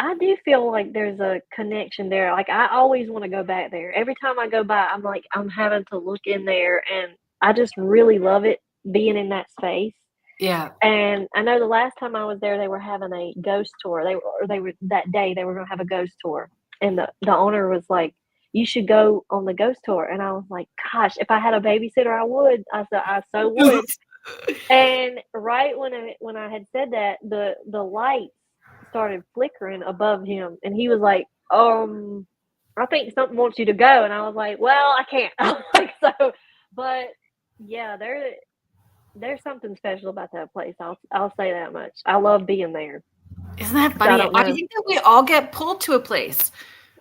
I do feel like there's a connection there. Like, I always want to go back there. Every time I go by, I'm like, I'm having to look in there, and I just really love it being in that space. Yeah. And I know the last time I was there, they were having a ghost tour. They were that day they were going to have a ghost tour, and the owner was like, "You should go on the ghost tour." And I was like, "Gosh, if I had a babysitter, I would." I said, "I so would." And right when I had said that, the lights started flickering above him, and he was like, I think something wants you to go." And I was like, "Well, I can't." I was like, so, but yeah, there's something special about that place. I'll say that much. I love being there. Isn't that funny? I think that we all get pulled to a place.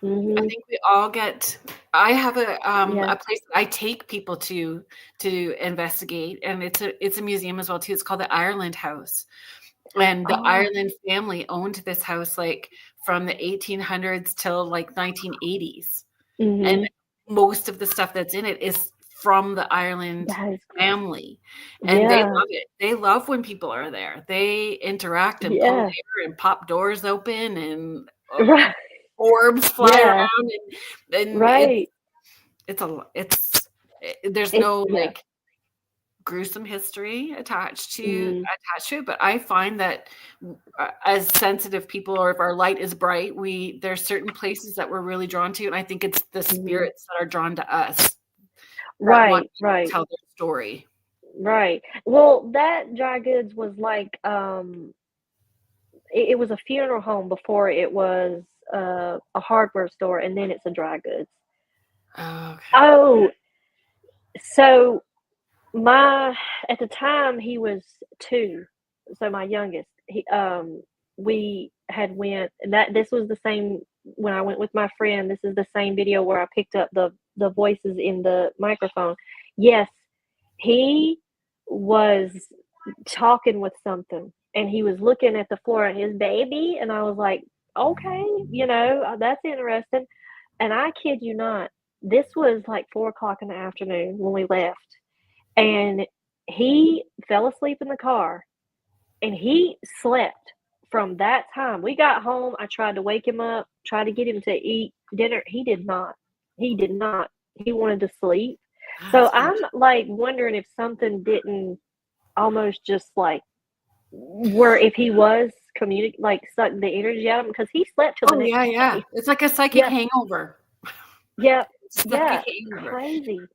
Mm-hmm. I think we all get. I have a Yeah. place that I take people to investigate, and it's a museum as well too. It's called the Ireland House, and the Ireland family owned this house like from the 1800s till like 1980s, Mm-hmm. and most of the stuff that's in it is from the Ireland family, and they love it. They love when people are there. They interact and pull hair and pop doors open and Right. orbs fly around, and right. there's no like gruesome history attached to it, but I find that as sensitive people, or if our light is bright, there's certain places that we're really drawn to, and I think it's the spirits that are drawn to us, right tell their story. Right. Well, that Dry Goods was like it was a funeral home before it was a hardware store, and then it's a Dry Goods. So at the time he was 2, so my youngest, we had went, and this was the same when I went with my friend. This is the same video where I picked up the voices in the microphone. Yes, he was talking with something, and he was looking at the floor at his baby, and I was like, okay, that's interesting. And I kid you not, this was like 4:00 in the afternoon when we left, and he fell asleep in the car, and he slept from that time. We got home. I tried to wake him up, tried to get him to eat dinner. He did not. He wanted to sleep. So That's I'm interesting. like wondering if something didn't almost just like where if he was like suck the energy out of him because he slept till the Oh, next yeah, yeah. day. It's like a psychic Yeah, hangover. yeah, Psychic yeah. hangover. Crazy.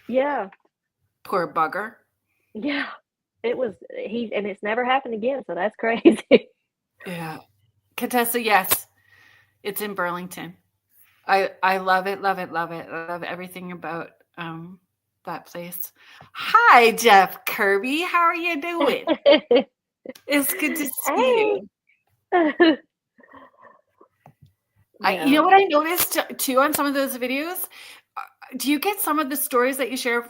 Yeah, Poor bugger. yeah. It was and it's never happened again, so that's crazy. Yeah. Contessa, yes, it's in Burlington. I love it, love it, love it. I love everything about that place. Hi, Jeff Kirby. How are you doing? It's good to see Hey. you. You Yeah. know what I noticed too on some of those videos? Do you get some of the stories that you share,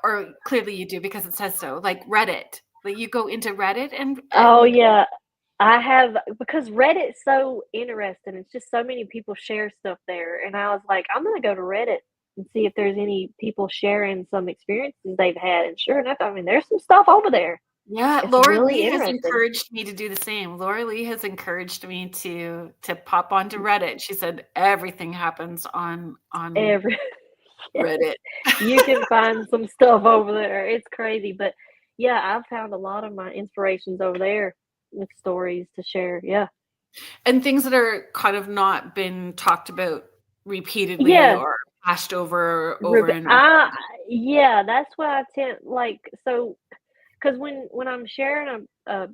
or clearly you do because it says so, like Reddit? Like you go into Reddit Oh and yeah. I have because Reddit's so interesting. It's just so many people share stuff there. And I was like, I'm gonna go to Reddit and see if there's any people sharing some experiences they've had. And sure enough, I mean there's some stuff over there. yeah, It's Laura really Lee has interesting. encouraged me to do the same. Laura Lee has encouraged me to pop onto Reddit. She said everything happens on Every Reddit. you can find some stuff over there. It's crazy. But yeah, I've found a lot of my inspirations over there with stories to share. Yeah. And things that are kind of not been talked about repeatedly Yeah. or hashed over Ruby, and over. yeah, that's what I tend like. So, because when I'm sharing a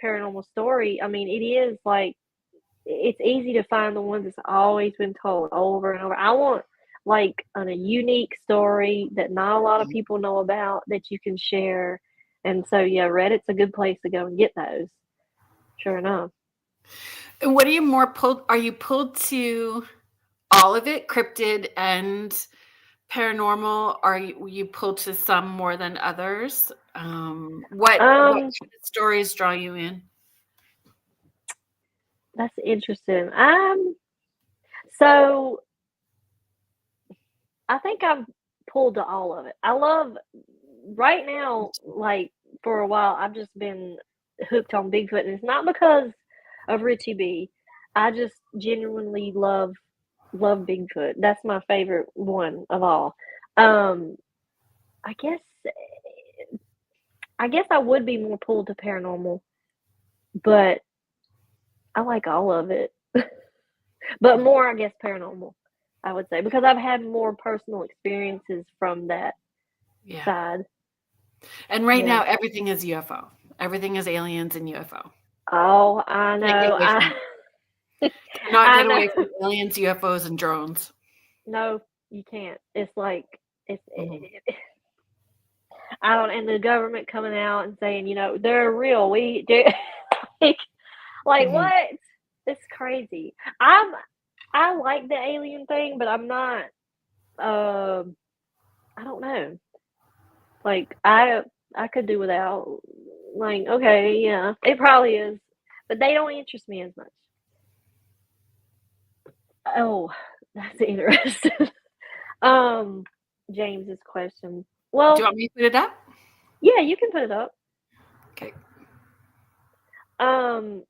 paranormal story, I mean, it is like it's easy to find the ones that's always been told over and over. I want like a unique story that not a lot of people know about that you can share. And so, yeah, Reddit's a good place to go and get those. Sure enough. And what are you more pulled? Are you pulled to all of it, cryptid and paranormal? Are you pulled to some more than others? What Um, kind of stories draw you in? that's interesting. So I think I've pulled to all of it. I love right now, like for a while, I've just been hooked on Bigfoot, and it's not because of Richie B. I just genuinely love Bigfoot. That's my favorite one of all. Um, I guess I guess I would be more pulled to paranormal, but I like all of it. But more, I guess, paranormal. I would say because I've had more personal experiences from that Yeah. side. And right Yeah. now, everything is UFO. Everything is aliens and UFO. Oh, I Can't get know. away from cannot I get know. away from aliens, UFOs, and drones. No, you can't. It's like it's. Mhm. I don't. And the government coming out and saying, they're real. We do. like Mhm. what? It's crazy. I like the alien thing, but I'm not. I don't know. Like I could do without. Like okay, yeah, it probably is, but they don't interest me as much. Oh, that's interesting. um, James's question. Do you Well, want me to put it up? yeah, you can put it up. Okay. Um,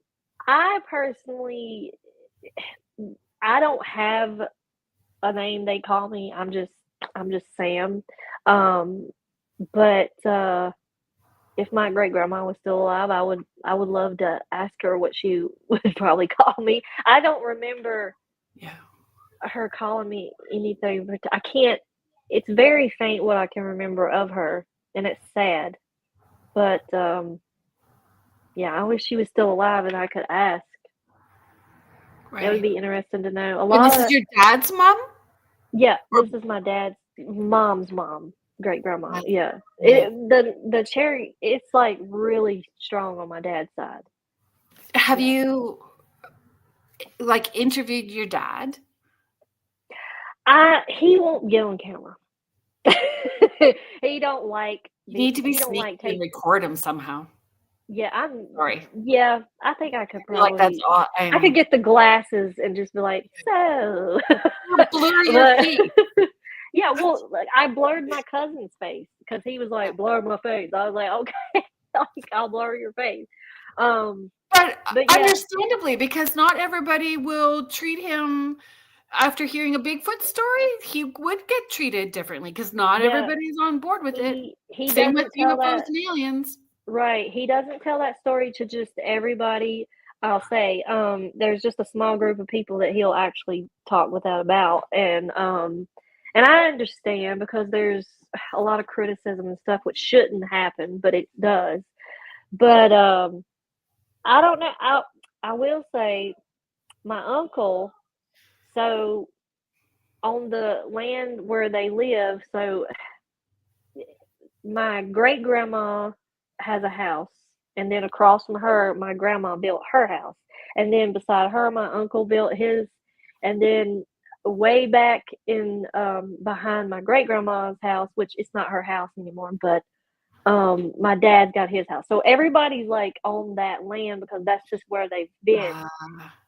I personally, I don't have a name they call me. I'm just Sam. Um, but if my great grandma was still alive, I would love to ask her what she would probably call me. I don't remember Yeah. her calling me anything, but I can't. It's very faint what I can remember of her, and it's sad. But yeah, I wish she was still alive and I could ask. It would Right. be interesting to know. A And this lot is of your dad's mom? yeah, Or this is my dad's mom's mom, great grandma. that's Yeah, right. the cherry, it's like really strong on my dad's side. Have Yeah, you like interviewed your dad? he won't get on camera. he don't like You need to be he don't sneaky like and take. record him somehow. Yeah, Sorry. yeah, I think I could I feel like that's probably. all. I could get the glasses and just be like, so. Blur your but face. yeah, well, like, I blurred my cousin's face because he was like, blur my face. I was like, okay, like, I'll blur your face. Um, But but yeah, understandably, because not everybody will treat him after hearing a Bigfoot story, he would get treated differently because not Yeah, everybody's on board with it. he Same with doesn't tell UFOs that. and aliens. Right. He doesn't tell that story to just everybody. I'll say, there's just a small group of people that he'll actually talk with that about. And I understand because there's a lot of criticism and stuff which shouldn't happen, but it does. But I don't know. I will say my uncle, so on the land where they live, so my great grandma has a house, and then across from her, my grandma built her house, and then beside her, my uncle built his, and then way back in behind my great grandma's house, which it's not her house anymore, but my dad's got his house. So everybody's like on that land because that's just where they've been. Yeah.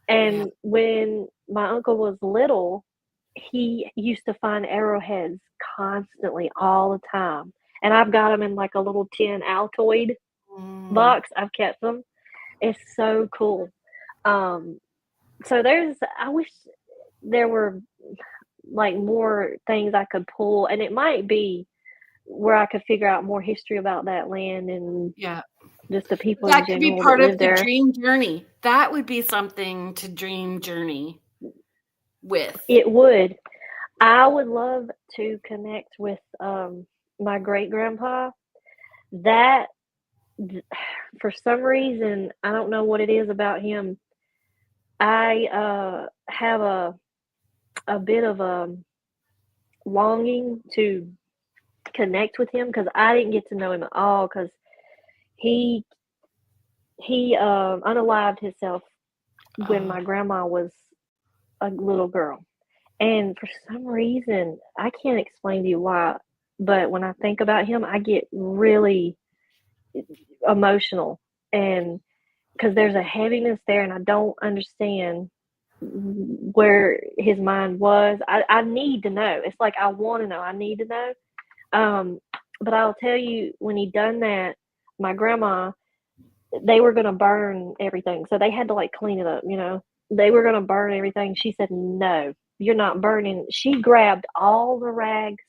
And when my uncle was little, he used to find arrowheads constantly all the time. And I've got them in like a little tin Altoid Mm. box. I've kept them. It's so cool. Um, so I wish there were like more things I could pull, and it might be where I could figure out more history about that land and Yeah. just the people in That could be general that part of live the there. dream journey. That would be something to dream journey with. It would. I would love to connect with my great grandpa. That for some reason, I don't know what it is about him. I have a bit of a longing to connect with him because I didn't get to know him at all because he he unalived himself when Oh, my grandma was a little girl. And for some reason, I can't explain to you why, but when I think about him, I get really emotional. And because there's a heaviness there, and I don't understand where his mind was. I need to know. It's like I want to know. I need to know. Um, but I'll tell you, when he done that, my grandma, they were gonna burn everything, so they had to like clean it up. They were gonna burn everything. She said, "No, you're not burning." She grabbed all the rags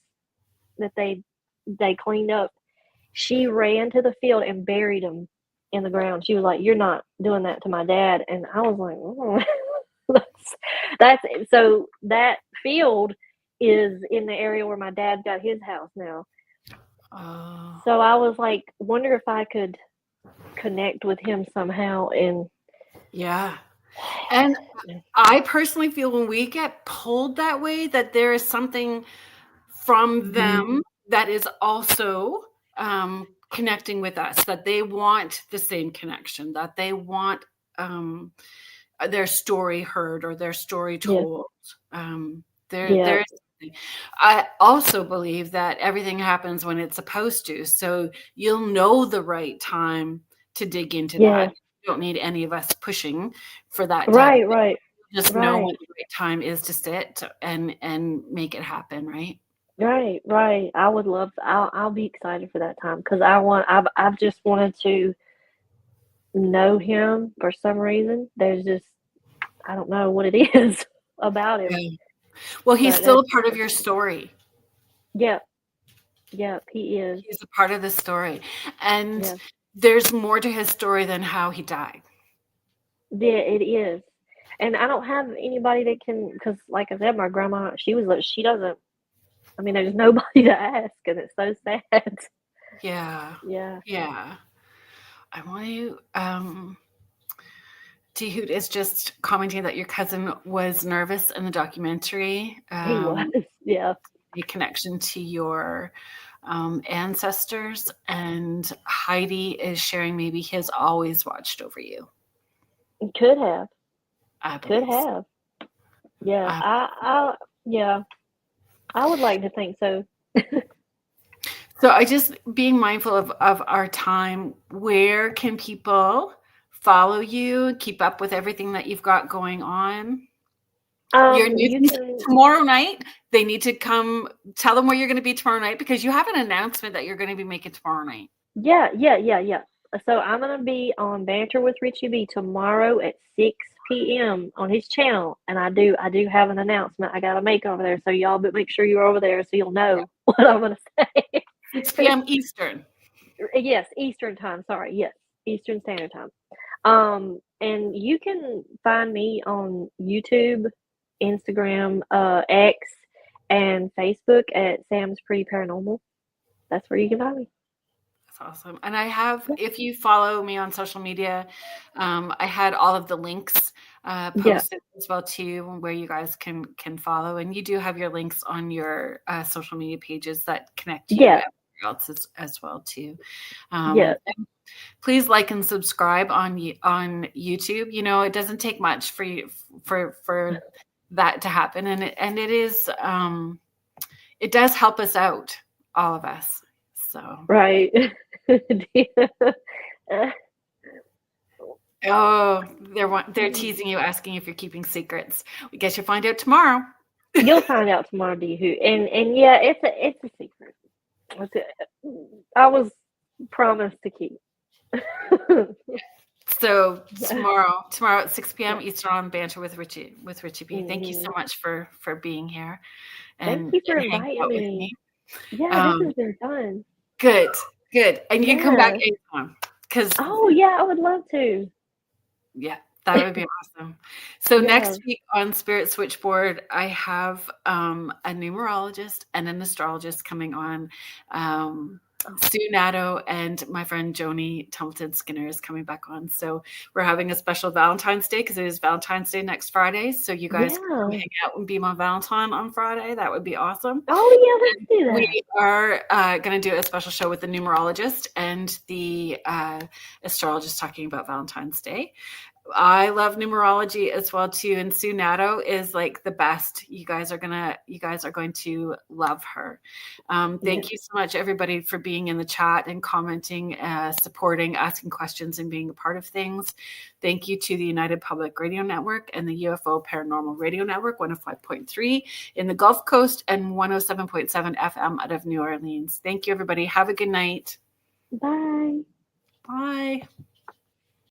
that they cleaned up. She ran to the field and buried them in the ground. She was like, "You're not doing that to my dad." And I was like, "Oh." That's so that field is in the area where my dad got his house now. oh. So I was like, wonder if I could connect with him somehow. And Yeah. And I personally feel when we get pulled that way, that there is something from Mhm. them that is also connecting with us, that they want the same connection, that they want um, their story heard or their story Yeah, told. yeah, There's. I also believe that everything happens when it's supposed to. So you'll know the right time to dig into yeah. that. You don't need any of us pushing for that to happen. Right, right, Just know when right, the right time is to sit and make it happen, right? right, right. I would love. I'll be excited for that time because I've just wanted to know him for some reason. There's just I don't know what it is about him, Yeah. Well, he's but still that's a part of your story. yeah, yeah. He is. He's a part of the story. And Yeah, there's more to his story than how he died. yeah. It is. And I don't have anybody that can, because like I said, my grandma, she doesn't, I mean, there's nobody to ask, and it's so sad. Yeah. Yeah, Yeah. I want to T Hoot is just commenting that your cousin was nervous in the documentary. he was. Yeah, A connection to your ancestors, and Heidi is sharing maybe he's always watched over you. could have, I could believe. So. have. Yeah, I, yeah, I would like to think so. so I just being mindful of our time. Where can people follow you, keep up with everything that you've got going on? Your new You things can, tomorrow night. They need to come. Tell them where you're going to be tomorrow night because you have an announcement that you're going to be making tomorrow night. yeah, yeah, yeah, yeah. So I'm gonna be on Banter with Richie B tomorrow at p.m. on his channel, and I do have an announcement I got to make over there. So y'all, but make sure you're over there so you'll know what I'm going to say. 6 p.m. Eastern. Yes, Eastern time. Sorry, yes, Eastern Standard Time. And you can find me on YouTube, Instagram, X, and Facebook at Sam's Pretty Paranormal. That's where you can find me. That's awesome. And I have, if you follow me on social media, I had all of the links posted as well too, where you guys can follow. And you do have your links on your social media pages that connect you everywhere else as well too. Please like and subscribe on YouTube. You know, it doesn't take much for you for that to happen, and it is it does help us out, all of us. So right. Oh, they're teasing you, asking if you're keeping secrets. We guess you'll find out tomorrow. You'll find out tomorrow, D-Who. And yeah, it's a secret. I was promised to keep. So tomorrow at 6 p.m. Eastern on Banter with Richie B. Thank you so much for being here. And thank you for inviting me. Yeah, this has been fun. Good. And you can come back anytime. Yeah, I would love to. Yeah, that would be awesome. So next week on Spirit Switchboard, I have a numerologist and an astrologist coming on. Sue Nato and my friend Joni Templeton Skinner is coming back on. So we're having a special Valentine's Day because it is Valentine's Day next Friday. So you guys can come hang out and be my Valentine on Friday. That would be awesome. Oh yeah, let's do that. We are going to do a special show with the numerologist and the astrologist talking about Valentine's Day. I love numerology as well too, and Sue Nato is like the best. You guys are going to love her. Thank you so much, everybody, for being in the chat and commenting, supporting, asking questions, and being a part of things. Thank you to the United Public Radio Network and the UFO Paranormal Radio Network, 105.3 in the Gulf Coast and 107.7 FM out of New Orleans. Thank you, everybody. Have a good night. Bye. Bye.